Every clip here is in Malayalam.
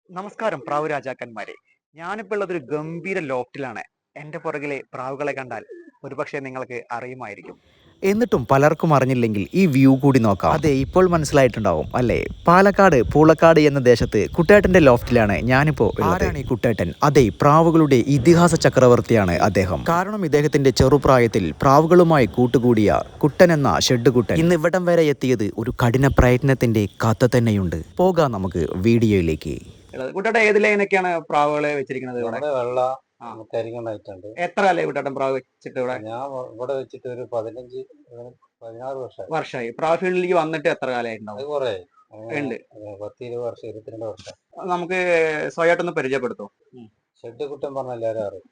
നമസ്കാരം പ്രാവു രാജാക്കന്മാരെ. ഞാനിപ്പോൾ ഉള്ളത് ഒരു ഗംഭീര ലോഫ്റ്റിലാണ്. എന്റെ പുറകിലെ പ്രാവുകളെ കണ്ടാൽ ഒരുപക്ഷെ നിങ്ങൾക്ക് അറിയുമായിരിക്കും. എന്നിട്ടും പലർക്കും അറിഞ്ഞില്ലെങ്കിൽ ഈ വ്യൂ കൂടി നോക്കാം. അതെ, ഇപ്പോൾ മനസ്സിലായിട്ടുണ്ടാവും അല്ലേ? പാലക്കാട് പൂളക്കാട് എന്ന ദേശത്ത് കുട്ടേട്ടന്റെ ലോഫ്റ്റിലാണ് ഞാനിപ്പോ ഉള്ളത്. ആരാണ് ഈ കുട്ടേട്ടൻ? അതെ, പ്രാവുകളുടെ ഇതിഹാസ ചക്രവർത്തിയാണ് അദ്ദേഹം. കാരണം ഇദ്ദേഹത്തിന്റെ ചെറുപ്രായത്തിൽ പ്രാവുകളുമായി കൂട്ടുകൂടിയ കുട്ടൻ എന്ന ഷെഡ് കുട്ടൻ ഇന്ന് ഇവിടം വരെ എത്തിയത് ഒരു കഠിന പ്രയത്നത്തിന്റെ കഥ തന്നെയുണ്ട്. പോകാം നമുക്ക് വീഡിയോയിലേക്ക്. കുട്ടേട്ട ഏത് ലൈനൊക്കെയാണ് പ്രാവുകളെ വെച്ചിരിക്കുന്നത് ഇവിടെ? ഇവിടെ വെള്ള ആ. കരിങ്കണ്ണായിട്ടുണ്ട്. എത്ര അല്ലേ കുട്ടേട്ടൻ പ്രാവ് വെച്ചിട്ട് ഇവിടെ? ഞാൻ ഇവിടെ വെച്ചിട്ട് ഒരു 16 വർഷമായി. വർഷമായി. പ്രാവ് ഫീൽഡിലേക്ക് വന്നിട്ട് എത്ര കാലമായിട്ടുണ്ടാവും? അത് കുറേ ഉണ്ട്. 10-20 വർഷം 22 വർഷം. നമുക്ക് സ്വയമായിട്ടൊന്ന് പരിചയപ്പെടുത്തോ? ഷെഡ് കുട്ടൻ പറഞ്ഞ എല്ലാവരും അറിയും.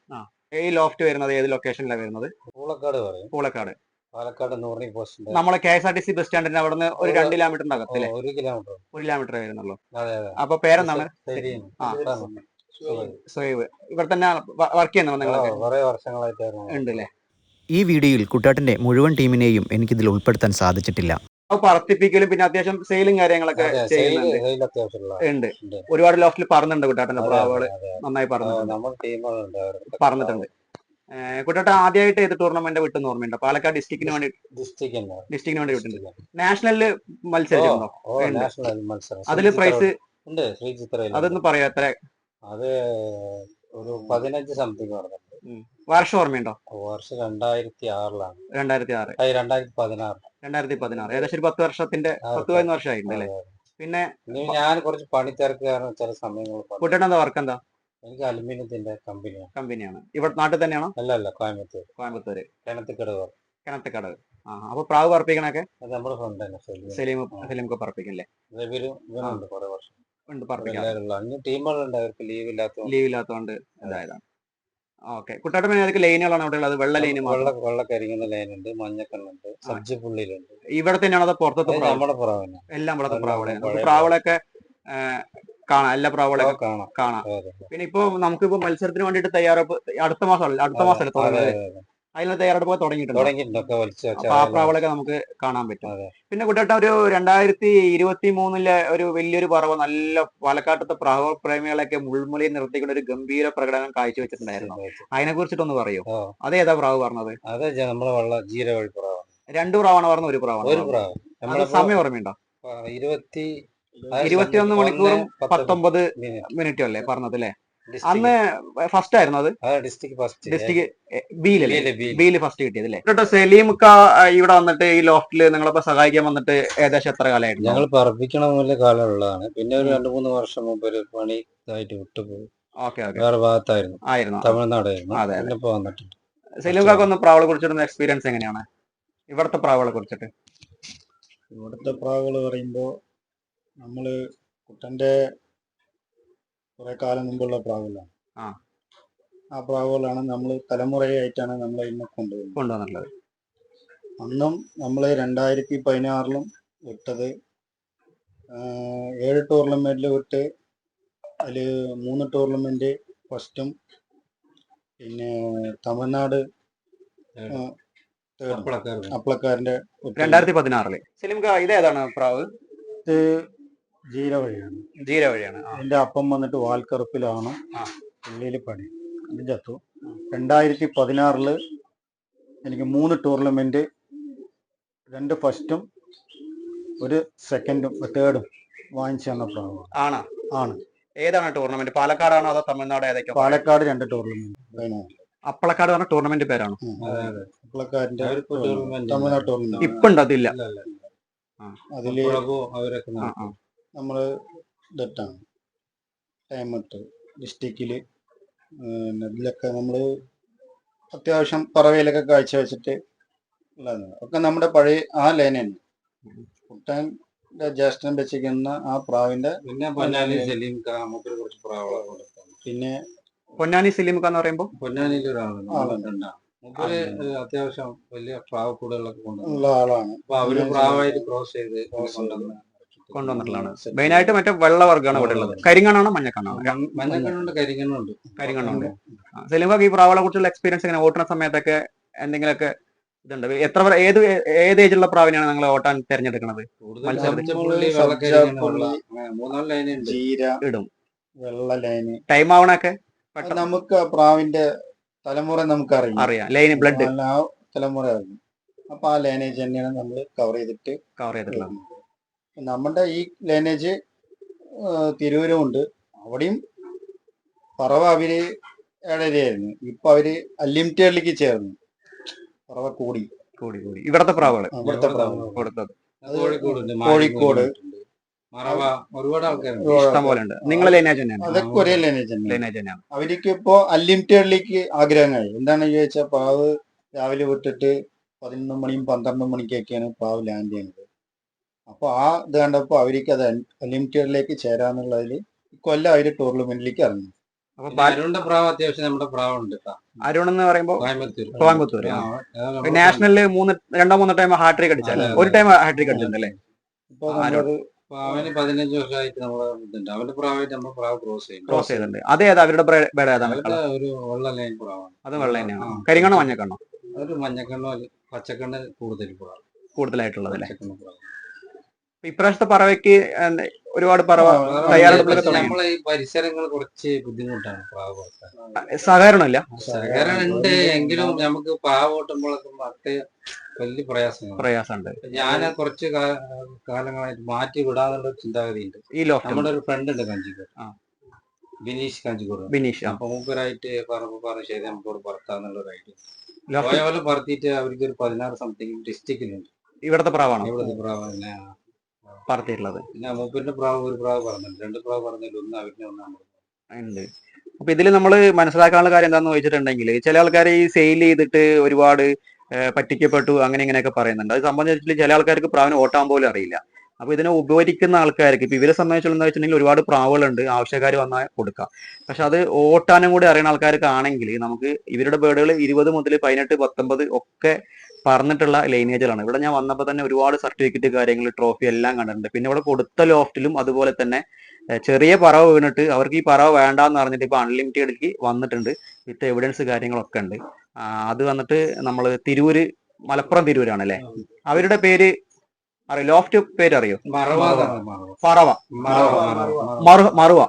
ഈ ലോഫ്റ്റ് വരുന്നത് ഏത് ലൊക്കേഷനിലാണ് വരുന്നത്? പൂളക്കാട് പറയും. പൂളക്കാട്. പാലക്കാട് നൂറിനി പോസ്റ്റ്. നമ്മളെ KSRTC ബസ് സ്റ്റാൻഡിന് അവിടെ നിന്ന് ഒരു 2 കിലോമീറ്ററിന്റെ അകത്തല്ലേ? 1 കിലോമീറ്റർ. 1 കിലോമീറ്റർ വരുന്നുള്ളൂ. അതെ അതെ. അപ്പൊ പേരെന്താണ്? സുഹൈബ്. സുഹൈബ്. ഇവിടെ തന്നെ വർക്ക് ചെയ്യുന്നുണ്ടോ നിങ്ങളൊക്കെ? കുറെ വർഷങ്ങളായിട്ടായിരുന്നു. ഉണ്ട് അല്ലേ? ഈ വീഡിയോയിൽ കുട്ടേട്ടന്റെ മുഴുവൻ ടീമിനെയും എനിക്കിതിൽ ഉൾപ്പെടുത്താൻ സാധിച്ചിട്ടില്ല. പറത്തിപ്പിക്കലും പിന്നെ അത്യാവശ്യം സെയിലും കാര്യങ്ങളൊക്കെ ചെയ്യുന്നുണ്ട്. ഉണ്ട്. ഒരുപാട് ലോഫ്റ്റിൽ പറഞ്ഞിട്ടുണ്ട് കുട്ടേട്ടന്റെ പ്രാവുകള് നന്നായി പറഞ്ഞിട്ടുണ്ട്. കുട്ടേട്ട ആദ്യമായിട്ട് ഏത് ടൂർണമെന്റ് വിട്ടെന്ന് ഓർമ്മയുണ്ടോ? പാലക്കാട് ഡിസ്ട്രിക്റ്റിന് വേണ്ടി വിട്ടിട്ടുണ്ട്. നാഷണലില് മത്സരിച്ചിട്ടുണ്ടോ? അതില് പ്രൈസ് അതൊന്ന് പറയാ. എത്ര? അത് ഒരു 15 സംതിങ് പറഞ്ഞിട്ടുണ്ട്. വർഷം ഓർമ്മയുണ്ടോ? വർഷം 2006-ലാണ്. 2016 ഏകദേശം ഒരു 10 വർഷത്തിന്റെ 10-15 വർഷമായിട്ടുണ്ട് അല്ലേ? പിന്നെ ഞാൻ കുറച്ച് പണി തിരക്ക് കാരണം ചില സമയങ്ങൾ. കുട്ടേട്ടൻ എന്താ വർക്ക് എന്താ? എനിക്ക് അലുമിനിയത്തിന്റെ കമ്പനിയാണ്. ഇവിടെ നാട്ടിൽ തന്നെയാണോ? അല്ല, കോയമ്പത്തൂര് കിണത്തക്കടവ്. അപ്പൊ പ്രാവ് പറപ്പിക്കണൊക്കെ അത് നമ്മുടെ ഫ്രണ്ട് തന്നെ സലീമൊക്കെ പറപ്പിക്കല്ലേ? കുറെ വർഷം ഉണ്ട് പറപ്പിക്കാം. ടീമുകളുണ്ട്, അവർക്ക് ലീവ് ഇല്ലാത്തതുകൊണ്ട് ഇതായതാണ്. ഓക്കെ. കുട്ടേട്ടൻ പിന്നെ ഏതൊക്കെ ലൈനുകളാണ് അവിടെ ഉള്ളത്? വെള്ള ലൈന്? വെള്ള കരിങ്ങുന്ന ലൈനുണ്ട്, മഞ്ഞക്കണ്ണുണ്ട്, സബ്ജി പുള്ളിയിലുണ്ട്. ഇവിടെ തന്നെയാണോ അതോ പുറത്തത്തെ? നമ്മുടെ പ്രാവിനെ എല്ലാം ഇവിടത്തെ പ്രാവുകളൊക്കെ കാണാം. എല്ലാ പ്രാവുകളൊക്കെ കാണാം. പിന്നെ ഇപ്പൊ നമുക്കിപ്പോ മത്സരത്തിന് വേണ്ടിട്ട് തയ്യാറെടുപ്പ് അടുത്ത മാസമല്ലേ തുടങ്ങുന്നത്? അതിന് തയ്യാറെടുപ്പ് തുടങ്ങിയിട്ടുണ്ട്. അപ്പൊ ആ പ്രാവുകളൊക്കെ നമുക്ക് കാണാൻ പറ്റും. പിന്നെ കുട്ടേട്ട ഒരു 2023 ഒരു വലിയൊരു പറവ് നല്ല പാലക്കാട്ടത്തെ പ്രാവ് പ്രേമികളൊക്കെ മുൾമുലയിൽ നിർത്തിക്കൊണ്ട് ഒരു ഗംഭീര പ്രകടനം കാഴ്ചവെച്ചിട്ടുണ്ടായിരുന്നു. അതിനെ കുറിച്ചിട്ടൊന്ന് പറയോ? അതേതാ പ്രാവ് പറഞ്ഞത്? അതെ, നമ്മളെ വെള്ള ജീരവഴി പ്രാവ്. 2 പ്രാവാണ് പറഞ്ഞത്? ഒരു പ്രാവ്. സമയം ഓർമ്മയുണ്ടോ? 21 മണിക്കൂറും 19 മിനിറ്റും അല്ലേ പറഞ്ഞത് അല്ലേ? അന്ന് ഫസ്റ്റ് ആയിരുന്നു അത്? ഡിസ്ട്രിക്ട് ബിയില് ഫസ്റ്റ് കിട്ടിയത് അല്ലേ? സലീംക്ക ഇവിടെ വന്നിട്ട് ഈ ലോഫ്റ്റില് നിങ്ങളിപ്പോ സഹായിക്കാൻ വന്നിട്ട് ഏകദേശം എത്ര കാലമായിരുന്നു? ഞങ്ങൾ പറപ്പിക്കണ കാലമുള്ളതാണ്. പിന്നെ ഒരു 2-3 വർഷം മുമ്പ് ഒരു പണി ഇതായിട്ട് വിട്ടുപോയി. വേറെ ഭാഗത്തായിരുന്നു, തമിഴ്നാടായിരുന്നു. ഇപ്പൊ വന്നിട്ടുണ്ട്. സലീംക്കാക്ക് ഒന്ന് പ്രാവുകളെ കുറിച്ചിട്ടുള്ള എക്സ്പീരിയൻസ് എങ്ങനെയാണ് ഇവിടുത്തെ പ്രാവുകളെ കുറിച്ചിട്ട്? ഇവിടുത്തെ പ്രാവുകൾ പറയുമ്പോ നമ്മള് കുട്ടന്റെ കുറെ കാലം മുമ്പുള്ള പ്രാവുകളാണ്. ആ പ്രാവുകളാണ് നമ്മൾ തലമുറയായിട്ടാണ് നമ്മൾ ഇന്ന് കൊണ്ടുവന്നിട്ടുള്ളത്. അന്നും നമ്മൾ 2016-ലും വിട്ടത് 7 ടൂർണമെന്റിൽ വിട്ട് അതില് 3 ടൂർണമെന്റ് ഫസ്റ്റും പിന്നെ തമിഴ്നാട് അപ്പളക്കാരന്റെ 2016-ല്. സലീംക്ക ഇതേതാണ് പ്രാവ്? ഇത് ജീരവഴിയാണ്. അതിന്റെ അപ്പം വന്നിട്ട് വാൽക്കറുപ്പിലാണ് പുള്ളിയിൽ പണി. അത് ചത്തു. 2016-ല് എനിക്ക് 3 ടൂർണമെന്റ്, 2 ഫസ്റ്റും 1 സെക്കൻഡും 3ർഡും വാങ്ങിച്ചു തന്ന പ്രാവ് ആണ്. ഏതാണ് ടൂർണമെന്റ്? പാലക്കാടാണോ അതോ തമിഴ്നാട്? ഏതൊക്കെ? പാലക്കാട് 2 ടൂർണമെന്റ്. അപ്പളക്കാട് പറഞ്ഞ ടൂർണമെന്റ് പേരാണ്. അപ്പളക്കാരന്റെ തമിഴ്നാട് ടൂർണമെന്റ് ഇപ്പൊ ഉണ്ട്, അതില്ല. അതില് നമ്മള് ഇതാണ് ടൈമിട്ട് ഡിസ്ട്രിക്റ്റില് ഇതിലൊക്കെ നമ്മള് അത്യാവശ്യം പറവയിലൊക്കെ കാഴ്ച വെച്ചിട്ട് ഉള്ളതാണ്. ഒക്കെ നമ്മുടെ പഴയ ആ ലൈൻ തന്നെ. കുട്ടന്റെ ജ്യേഷ്ഠൻ വെച്ചിരിക്കുന്ന ആ പ്രാവിന്റെ പിന്നെ പൊന്നാനി സലീംക്ക എന്ന് പറയുമ്പോ പൊന്നാനിയിലൊരാളാണ്. അത്യാവശ്യം വലിയ പ്രാവ് കൂടുതലൊക്കെ ഉള്ള ആളാണ്. അപ്പൊ അവര് പ്രാവായിട്ട് ക്രോസ് ചെയ്ത് കൊണ്ടുവന്നിട്ടുള്ളതാണ്. മെയിനായിട്ട് മറ്റേ വെള്ള വർഗ്ഗമാണ് ഇവിടെ ഉള്ളത്. കരിങ്കണ്ണാണോ മഞ്ഞക്കണ്ണാണോ? മഞ്ഞക്കണ്ണുണ്ട്, കരിങ്കണ്ണുണ്ട്. സലീംക്ക ഈ പ്രാവുകളെ കുറിച്ചുള്ള എക്സ്പീരിയൻസ് എങ്ങനെ? ഓട്ടുന്ന സമയത്തൊക്കെ എന്തെങ്കിലുമൊക്കെ ഇതുണ്ട്? ഏത് ഏജിലുള്ള പ്രാവിനെയാണ് നിങ്ങൾ ഓട്ടാൻ തിരഞ്ഞെടുക്കുന്നത്? ജീര ഇടും. വെള്ള ലൈന്. ടൈം ആവണൊക്കെ അത് നമുക്ക് ആ പ്രാവിന്റെ തലമുറ നമുക്ക് അറിയാം. ലൈന് ബ്ലഡ് ആ തലമുറ അറിയും. അപ്പൊ ആ ലൈനേജ് തന്നെയാണ് നമ്മൾ കവർ ചെയ്തിട്ടുള്ളത്. നമ്മുടെ ഈ ലൈനേജ് തിരൂരും ഉണ്ട്. അവിടെയും പറവ അവര് ഏഴരയായിരുന്നു. ഇപ്പൊ അവര് അൺലിമിറ്റഡിലേക്ക് ചേർന്നു. പറവ കൂടി. ഇവിടത്തെ പ്രാവുകൾ ഇവിടുത്തെ പ്രാവ് കൊടുത്തത് കോഴിക്കോട് ഒരുപാട് ആൾക്കാരുണ്ട്, ഇഷ്ടം പോലെ ഉണ്ട്. നിങ്ങളെ ലൈനേജ് തന്നെയാണ്? അതൊക്കെ ഒരേ ലൈനേജ് തന്നെയാണ്. തന്നെയാണ്. അവർക്ക് ഇപ്പോ അൺലിമിറ്റഡിലേക്ക് ആഗ്രഹമായി. എന്താണെന്ന് ചോദിച്ചാൽ പ്രാവ് രാവിലെ വിട്ടിട്ട് 11 മണിയും 12 മണിക്കൊക്കെയാണ് പ്രാവ് ലാൻഡ് ചെയ്യുന്നത്. അപ്പൊ ആ ഇത് കണ്ടപ്പോ അവർക്ക് അത് അൺലിമിറ്റഡിലേക്ക് ചേരാന്നുള്ളതിൽ കൊല്ലം അവര് ടൂർണമെന്റിലേക്ക് ഇറങ്ങി. അരുണിന്റെ പ്രാവ് അത്യാവശ്യം നമ്മുടെ പ്രാവുണ്ട്. അരുൺ എന്ന് പറയുമ്പോ കോയമ്പത്തൂർ നാഷണലില് 2-3 ടൈം ഹാട്രിക് അടിച്ചല്ലേ? ഒരു ടൈം ഹാട്രിക് അടിച്ചിട്ടുണ്ടല്ലേ? ഇപ്പൊ നമ്മളത് അവന് 15 വർഷമായിട്ട് നമ്മളെ അവന്റെ പ്രാവായിട്ട് നമ്മൾ പ്രാവ് ക്രോസ് ചെയ്തിട്ടുണ്ട്. അതേതാ അവരുടെ ബ്രീഡ് ഏതാണ്? ഒരു വെള്ള ലൈൻ പ്രാവാണ്. അത് വെള്ള തന്നെയാണ്. കരിങ്കണ്ണോ മഞ്ഞക്കണ്ണോ? ഒരു മഞ്ഞക്കണ്ണോ പച്ചക്കണ്ണ് കൂടുതലായിട്ടുള്ളത് അല്ലേ? ഇപ്രാവശ്യത്തെ പറവയ്ക്ക് ഒരുപാട് പറവ തയ്യാറെടുപ്പൊക്കെ നമ്മളെ ഈ പരിസരങ്ങൾ കുറച്ച് ബുദ്ധിമുട്ടാണ് പ്രാവ് വളർത്താൻ. സഹകരണമില്ല. സഹകരണം ഉണ്ട് എങ്കിലും നമുക്ക് പ്രാവ് ഓട്ടുമ്പോഴൊക്കെ മറ്റേ വലിയ പ്രയാസമുണ്ട്. ഞാൻ കുറച്ച് കാലങ്ങളായിട്ട് മാറ്റി വിടാന്നുള്ള ചിന്താഗതിയുണ്ട്. ഈ നമ്മുടെ ഒരു ഫ്രണ്ട് ഉണ്ട് കഞ്ചിക്കോട്, ബിനീഷ്. അപ്പൊ മൂപ്പരായിട്ട് പറഞ്ഞു ശരി നമുക്കോട് പറത്താന്നുള്ള ഒരു ഐഡിയ. പോലെ പറത്തിയിട്ട് അവർക്ക് ഒരു 16 സംതിങ് ഡിസ്ട്രിക്റ്റിലുണ്ട്. ഇവിടുത്തെ പ്രാവാണ് പറത്തിയിട്ടുള്ളത്. പിന്നെ മൂപ്പരിന്റെ പ്രാവ് ഒരു പ്രാവ് പറഞ്ഞിട്ടുണ്ട്, 2 പ്രാവ് പറഞ്ഞില്ല, ഒന്ന് അവരിനെ ഉണ്ട്. അപ്പൊ ഇതില് നമ്മള് മനസ്സിലാക്കാനുള്ള കാര്യം എന്താന്ന് ചോദിച്ചിട്ടുണ്ടെങ്കിൽ, ചില ആൾക്കാർ ഈ സെയിൽ ചെയ്തിട്ട് ഒരുപാട് പറ്റിക്കപ്പെട്ടു അങ്ങനെ ഇങ്ങനെയൊക്കെ പറയുന്നുണ്ട്. അത് സംബന്ധിച്ചിട്ട് ചില ആൾക്കാർക്ക് പ്രാവിന് ഓട്ടാൻ പോലും അറിയില്ല. അപ്പൊ ഇതിനെ ഉപകരിക്കുന്ന ആൾക്കാർക്ക് ഇപ്പൊ ഇവരെ സംബന്ധിച്ചുള്ള എന്താ വെച്ചിട്ടുണ്ടെങ്കിൽ ഒരുപാട് പ്രാവുകളുണ്ട്, ആവശ്യക്കാർ വന്നാൽ കൊടുക്കാം. പക്ഷെ അത് ഓട്ടാനും കൂടി അറിയുന്ന ആൾക്കാർക്ക് ആണെങ്കിൽ നമുക്ക് ഇവരുടെ ബേർഡുകൾ 20 മുതൽ 18, 19 ഒക്കെ പറഞ്ഞിട്ടുള്ള ലൈനേജുകളാണ്. ഇവിടെ ഞാൻ വന്നപ്പോൾ തന്നെ ഒരുപാട് സർട്ടിഫിക്കറ്റ് കാര്യങ്ങൾ ട്രോഫി എല്ലാം കണ്ടിട്ടുണ്ട്. പിന്നെ ഇവിടെ കൊടുത്ത ലോഫ്റ്റിലും അതുപോലെ തന്നെ ചെറിയ പറവ വീണിട്ട് അവർക്ക് ഈ പറവ വേണ്ടാന്ന് പറഞ്ഞിട്ട് ഇപ്പൊ അൺലിമിറ്റഡിലേക്ക് വന്നിട്ടുണ്ട്. വിത്ത് എവിഡൻസ് കാര്യങ്ങളൊക്കെ ഉണ്ട്. അത് വന്നിട്ട് നമ്മൾ മലപ്പുറം തിരൂരാണ് അല്ലെ? അവരുടെ പേര് അറിയോ? ലോഫ്റ്റ് പേര് അറിയോ? പറവ മറുവ.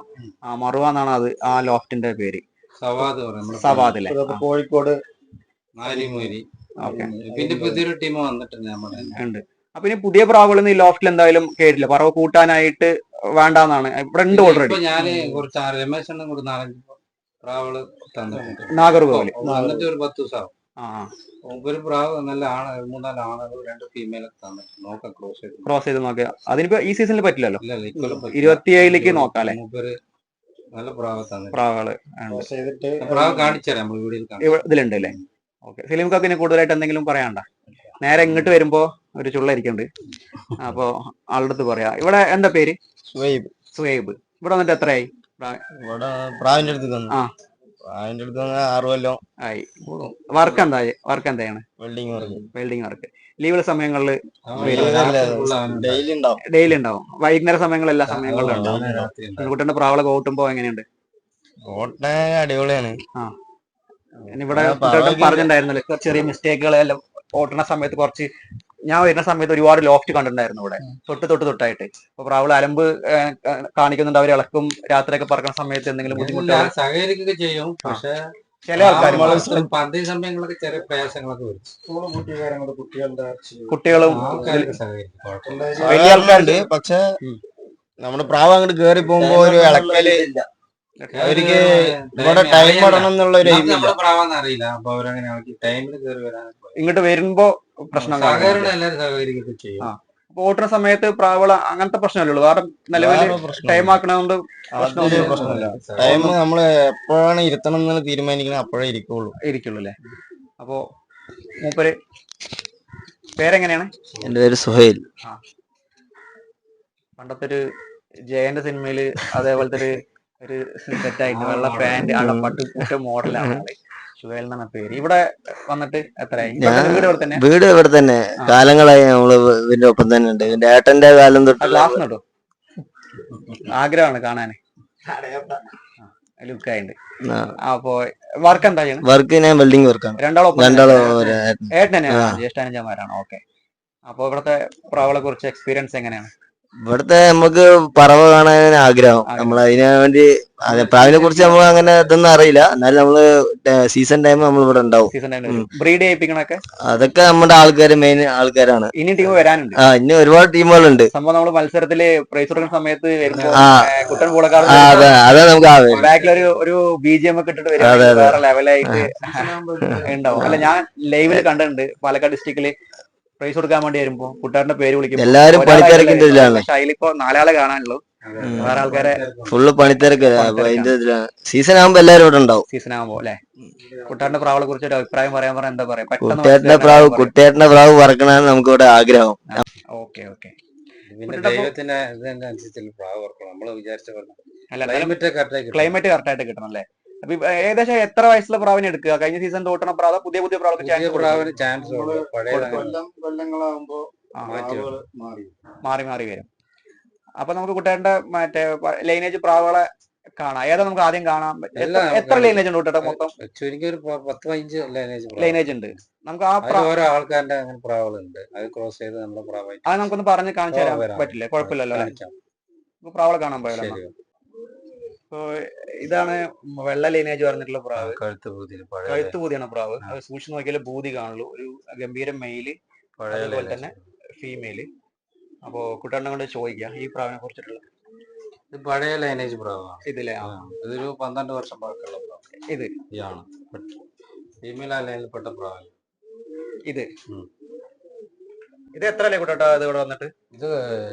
മറുവ എന്നാണ് അത് ആ ലോഫ്റ്റിന്റെ പേര്. സവാദ് അല്ലെ? കോഴിക്കോട് പിന്നെ പുതിയൊരു ടീം വന്നിട്ടുണ്ട്. അപ്പൊ ഇനി പുതിയ പ്രാവുകൾ ഈ ലോഫ്റ്റിൽ എന്തായാലും കേട്ടില്ല. പറവ കൂട്ടാനായിട്ട് വേണ്ടാന്നാണ് ഇവിടെ ഉണ്ട് ഓൾറെഡി. ഞാന് കുറച്ച് രമേശ് കൂടെ 4-5 പ്രാവുകള് തന്നിട്ടുണ്ട് നാഗർകോവില്. എന്നിട്ട് ഒരു 10 ദിവസം ഒരു പ്രാവ് നല്ല 3-4 ആണുകൾ 2 ഫീമെയിൽ നോക്കാം ക്രോസ് ചെയ്ത് നോക്കിയാ. അതിനിപ്പോ ഈ സീസണിൽ പറ്റില്ലല്ലോ. 27ലേക്ക് നോക്കാം അല്ലെ? നല്ല പ്രാവുകള് കാണിച്ചുതരാം ഇതിലുണ്ട് അല്ലേ? ഓക്കെ. ഫിലിംക്ക് പിന്നെ കൂടുതലായിട്ട് എന്തെങ്കിലും പറയാണ്ട? നേരെ ഇങ്ങോട്ട് വരുമ്പോ ഒരു ചുള്ളരിക്കുന്നുണ്ട്. അപ്പൊ ആളുടെ അടുത്ത് പറയാ. ഇവിടെ എന്താ പേര്? സുഹൈബ്. ഇവിടെ വന്നിട്ട് എത്രയായി? പ്രാവിന്റെ അടുത്ത് 6 കൊല്ലം ആയി. വർക്ക് എന്താണ്? Welding work. ലീവുള്ള സമയങ്ങളിൽ ഡെയിലി ഉണ്ടാവും. വൈകുന്നേര സമയങ്ങളിൽ എല്ലാ സമയങ്ങളിലും ഉണ്ടാവും. കുട്ടന്റെ പ്രാവളൊക്കെ ഓട്ടുമ്പോ എങ്ങനെയുണ്ട്? അടിപൊളിയാണ്. ഇവിടെ പറഞ്ഞിട്ടുണ്ടായിരുന്നല്ലോ ചെറിയ മിസ്റ്റേക്കുകളെല്ലാം ഓട്ടുന്ന സമയത്ത്. കുറച്ച് ഞാൻ വരുന്ന സമയത്ത് ഒരുപാട് ലോഫ്റ്റ് കണ്ടിട്ടുണ്ടായിരുന്നു ഇവിടെ തൊട്ടായിട്ട്. അപ്പൊ പ്രാവുകൾ അലമ്പ് കാണിക്കുന്നുണ്ട്, അവർ ഇളക്കും. രാത്രിയൊക്കെ പറക്കുന്ന സമയത്ത് എന്തെങ്കിലും ബുദ്ധിമുട്ടുകൾ സഹകരിക്കുകയൊക്കെ ചെയ്യും. പക്ഷെ ചില ആൾക്കാർ സമയങ്ങളൊക്കെ ചെറിയ പ്രയാസങ്ങളൊക്കെ വരും. കുട്ടികളും വലിയ ആൾക്കാരുണ്ട്. പക്ഷെ നമ്മുടെ പ്രാവ് അങ്ങോട്ട് കേറി പോകുമ്പോ ഒരു ഇളക്കല് അവർക്ക് ഇവിടെ ടൈം ഇടണം എന്നുള്ള ഒരു അറിയില്ല. അപ്പൊ അവരങ്ങനെ ടൈമിൽ കയറി വരാൻ ഇങ്ങോട്ട് വരുമ്പോ പ്രശ്നം ഓട്ടുന്ന സമയത്ത് പ്രാവള അങ്ങനത്തെ പ്രശ്നമല്ലേ? കാരണം നിലവിൽ ടൈം ആക്കണോണ്ട് പ്രശ്നമില്ല. ടൈം നമ്മള് എപ്പോഴാണ് ഇരുത്തണം എന്ന് തീരുമാനിക്കണം, അപ്പോഴേ ഇരിക്കുള്ളൂ അല്ലേ? അപ്പോ മൂപ്പര് പേരെങ്ങനെയാണ്? എന്റെ പേര് സുഹൈൽ. പണ്ടത്തെ ഒരു ജയന്റെ സിനിമയില് അതേപോലത്തെ ഒരു സെറ്റായിട്ട് വെള്ള പാന്റ് അടപ്പട്ട് മോഡലാണ് സുഹൈൽ എന്നാണ് പേര്. ഇവിടെ വന്നിട്ട് എത്രയായി? വീട് ഇവിടെ തന്നെ കാലങ്ങളായി. നമ്മള് ഇതിന്റെ ഒപ്പം തന്നെ ഉണ്ട്. എന്റെ ഏട്ടന്റെ കാലം തൊട്ട് ഗ്ലാസ് നട്ടോ ആഗ്രഹമാണ് കാണാന്. ലുക്കായിണ്ട്. അപ്പൊ വർക്ക് എന്താ ചെയ്യണം? വർക്ക് ഞാൻ വെൽഡിംഗ് വർക്കാണ്. രണ്ടാളും ഏട്ടനെയാണ് ജ്യേഷ്ഠാനുജന്മാരാണ്. ഓക്കെ. അപ്പൊ ഇവിടുത്തെ പ്രാവുകളെ കുറിച്ച് എക്സ്പീരിയൻസ് എങ്ങനെയാണ്? ഇവിടുത്തെ നമുക്ക് പറവ കാണാൻ ആഗ്രഹം. നമ്മൾ അതിനു വേണ്ടി പ്രാവിനെ കുറിച്ച് നമ്മൾ അങ്ങനെ ഇതൊന്നും അറിയില്ല. എന്നാലും നമ്മള് സീസൺ ടൈം നമ്മൾ ഇവിടെ ഉണ്ടാവും. സീസൺ ടൈമിൽ ബ്രീഡ് ചെയ്യിപ്പിക്കണൊക്കെ അതൊക്കെ നമ്മുടെ ആൾക്കാര്, മെയിൻ ആൾക്കാരാണ്. ഇനി ടീം വരാനുണ്ട്. ഇനി ഒരുപാട് ടീമുകളുണ്ട്. സംഭവം നമ്മള് മത്സരത്തില് പ്രൈസ് കൊടുക്കുന്ന സമയത്ത് വരുമ്പോ ആ കുട്ടൻ പൂളക്കാട് അതാ നമുക്ക് ആവശ്യം. ബാക്കിലൊരു ഒരു BGM ഒക്കെ ഇട്ടിട്ട് വരും, വേറെ ലെവലായിട്ട് ഉണ്ടാവും. അല്ല, ഞാൻ ലൈവില് കണ്ടിട്ടുണ്ട് പാലക്കാട് ഡിസ്ട്രിക്റ്റില് പ്രൈസ് കൊടുക്കാൻ വേണ്ടി വരുമ്പോ കുട്ടാറിന്റെ പേര് വിളിക്കും. എല്ലാരും പണിത്തിരക്കിന്റെ ഇതിലാണ്. പക്ഷെ അതിലിപ്പോ 4 ആളെ കാണാനുള്ളൂ, വേറെ ആൾക്കാരെ ഫുള്ള് പണിത്തിരക്ക്. അതിന്റെ ഇതിലാണ്. സീസൺ ആകുമ്പോ എല്ലാരും ഇവിടെ ഉണ്ടാവും. സീസൺ ആകുമ്പോ അല്ലെ. കുട്ടാറിന്റെ പ്രാവളെ കുറിച്ച് ഒരു അഭിപ്രായം പറയാൻ പറഞ്ഞാൽ എന്താ പറയാ? കുട്ടിയേട്ടന്റെ പ്രാവ് പറക്കണമെന്ന് നമുക്ക് ഇവിടെ ആഗ്രഹം. Okay okay. പിന്നെ ദൈവത്തിന്റെ ഇതിനനുസരിച്ചുള്ള പ്രാവ് പറക്കണം. നമ്മള് വിചാരിച്ച ക്ലൈമറ്റ് കറക്റ്റ് ആയിട്ട് കിട്ടണം അല്ലേ? അപ്പൊ ഏകദേശം എത്ര വയസ്സുള്ള പ്രാവിനെ എടുക്കുക? കഴിഞ്ഞ സീസൺ തോട്ടണ പ്രാവ് പുതിയ പുതിയ പ്രാവിന് ചാൻസ് കൊല്ലങ്ങളാകുമ്പോ മാറി മാറി വരും. അപ്പൊ നമുക്ക് കുട്ടേട്ടന്റെ മറ്റേ ലൈനേജ് പ്രാവുകളെ കാണാം. ഏതാ നമുക്ക് ആദ്യം കാണാൻ? എത്ര ലൈനേജ് ഉണ്ട് കുട്ടേട്ട മൊത്തം? ചുരുക്കി ഒരു 10-15 ലൈനേജ് ഉണ്ട്. നമുക്ക് ആ ഓരോ ആൾക്കാരുടെ അങ്ങനെ പ്രാവുകളുണ്ട്. അത് ക്രോസ് ചെയ്ത് നമ്മുടെ പ്രാവായിട്ട് അത് നമുക്കൊന്ന് പറഞ്ഞ് കാണിച്ചു തരാൻ പറ്റില്ലേ? കുഴപ്പമില്ലല്ലോ അല്ലെ? പ്രാവളെ കാണാൻ പോയല്ലോ. ഇപ്പൊ ഇതാണ് വെള്ള ലൈനേജ് പറഞ്ഞിട്ടുള്ള പ്രാവ്. കഴുത്ത് പൂതിയാണ് പ്രാവ്. അത് സൂക്ഷിച്ച് നോക്കിയാലേ ബൂതി കാണുള്ളൂ. ഒരു ഗംഭീര മെയില്, അതുപോലെ തന്നെ ഫീമെയില്. അപ്പോ കുട്ടേട്ടനെ കൊണ്ട് ചോദിക്കാം ഈ പ്രാവിനെ കുറിച്ചിട്ടുള്ള. ഇത് പഴയ ലൈനേജ് പ്രാവാണ്. ഇതിലെ ഇതൊരു 12 വർഷം പഴക്കമുള്ള പ്രാവ്. ഇത് ഇതാണ് ഫീമെയിൽ ലൈനിൽപ്പെട്ട പ്രാവ്. ഇത് എത്രയല്ലേ കുട്ടേട്ടാ ഇത് ഇവിടെ വന്നിട്ട്? ഇത്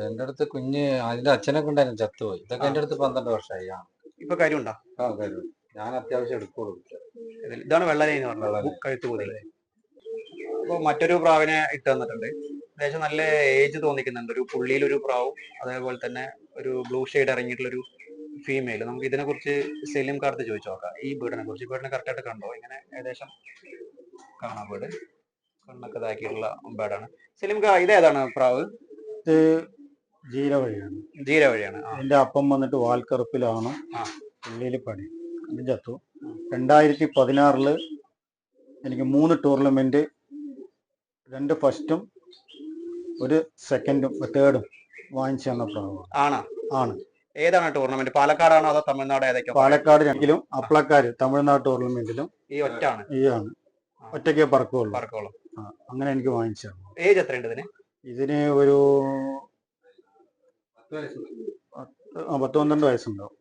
എന്റെ അടുത്ത് കുഞ്ഞ് അതിന്റെ അച്ഛനൊക്കെ ഉണ്ടായിരുന്നു, ചത്തുപോയി. ഇതൊക്കെ എന്റെ അടുത്ത് 12 വർഷമായി. ഇപ്പൊ കാര്യമുണ്ടോ? കാര്യം ഞാൻ അത്യാവശ്യം എടുക്കുള്ളൂ. ഇതാണ് വെള്ള ലൈൻ പറഞ്ഞത്, കഴുത്ത് കൂതി. അപ്പൊ മറ്റൊരു പ്രാവിനെ ഇട്ട് തന്നിട്ടുണ്ട്. ഏകദേശം നല്ല ഏജ് തോന്നിക്കുന്നുണ്ട്. ഒരു പുള്ളിയിലൊരു പ്രാവും, അതേപോലെ തന്നെ ഒരു ബ്ലൂ ഷെയ്ഡ് ഇറങ്ങിയിട്ടുള്ള ഒരു ഫീമെയിൽ. നമുക്ക് ഇതിനെ കുറിച്ച് സെലിം കാർത്ത് ചോദിച്ചു നോക്കാം. ഈ ബീഡിനെ കുറിച്ച്. ബീഡിനെ കറക്റ്റ് ആയിട്ട് കണ്ടോ? ഇങ്ങനെ ഏകദേശം കാണാം. ബീഡ് കണ്ണൊക്കെ ഇതാക്കിയിട്ടുള്ള ബേഡാണ്. സെലിം കാ, ഇതേതാണ് പ്രാവ്? ഇത് ജീരവഴിയാണ്. ജീരവഴിയാണ്. എന്റെ അപ്പം വന്നിട്ട് വാൽക്കറുപ്പിലാണ് പുള്ളിയിൽ പണി. അത് ചത്തു. 2016 എനിക്ക് 3 ടൂർണമെന്റ്, 2 ഫസ്റ്റും 1 സെക്കൻഡും 3ർഡും വാങ്ങിച്ചു തന്ന പ്രാവാണ്. ആണ്. ഏതാണ് ടൂർണമെന്റ്? പാലക്കാടാണോ അതോ തമിഴ്നാട്? ഏതൊക്കെ? പാലക്കാട് രണ്ടിലും, അപ്ലക്കാര് തമിഴ്നാട് ടൂർണമെന്റിലും. ഈ ഒറ്റാണ്? ഈ ആണ്. ഒറ്റയ്ക്കേ പറക്കുള്ളൂ. അങ്ങനെ എനിക്ക് വാങ്ങിച്ചു തന്നു. ഏജ് എത്രയുണ്ട് ഇതിന്? ഇതിന് ഒരു 10-12 വയസ്സുണ്ടാവും.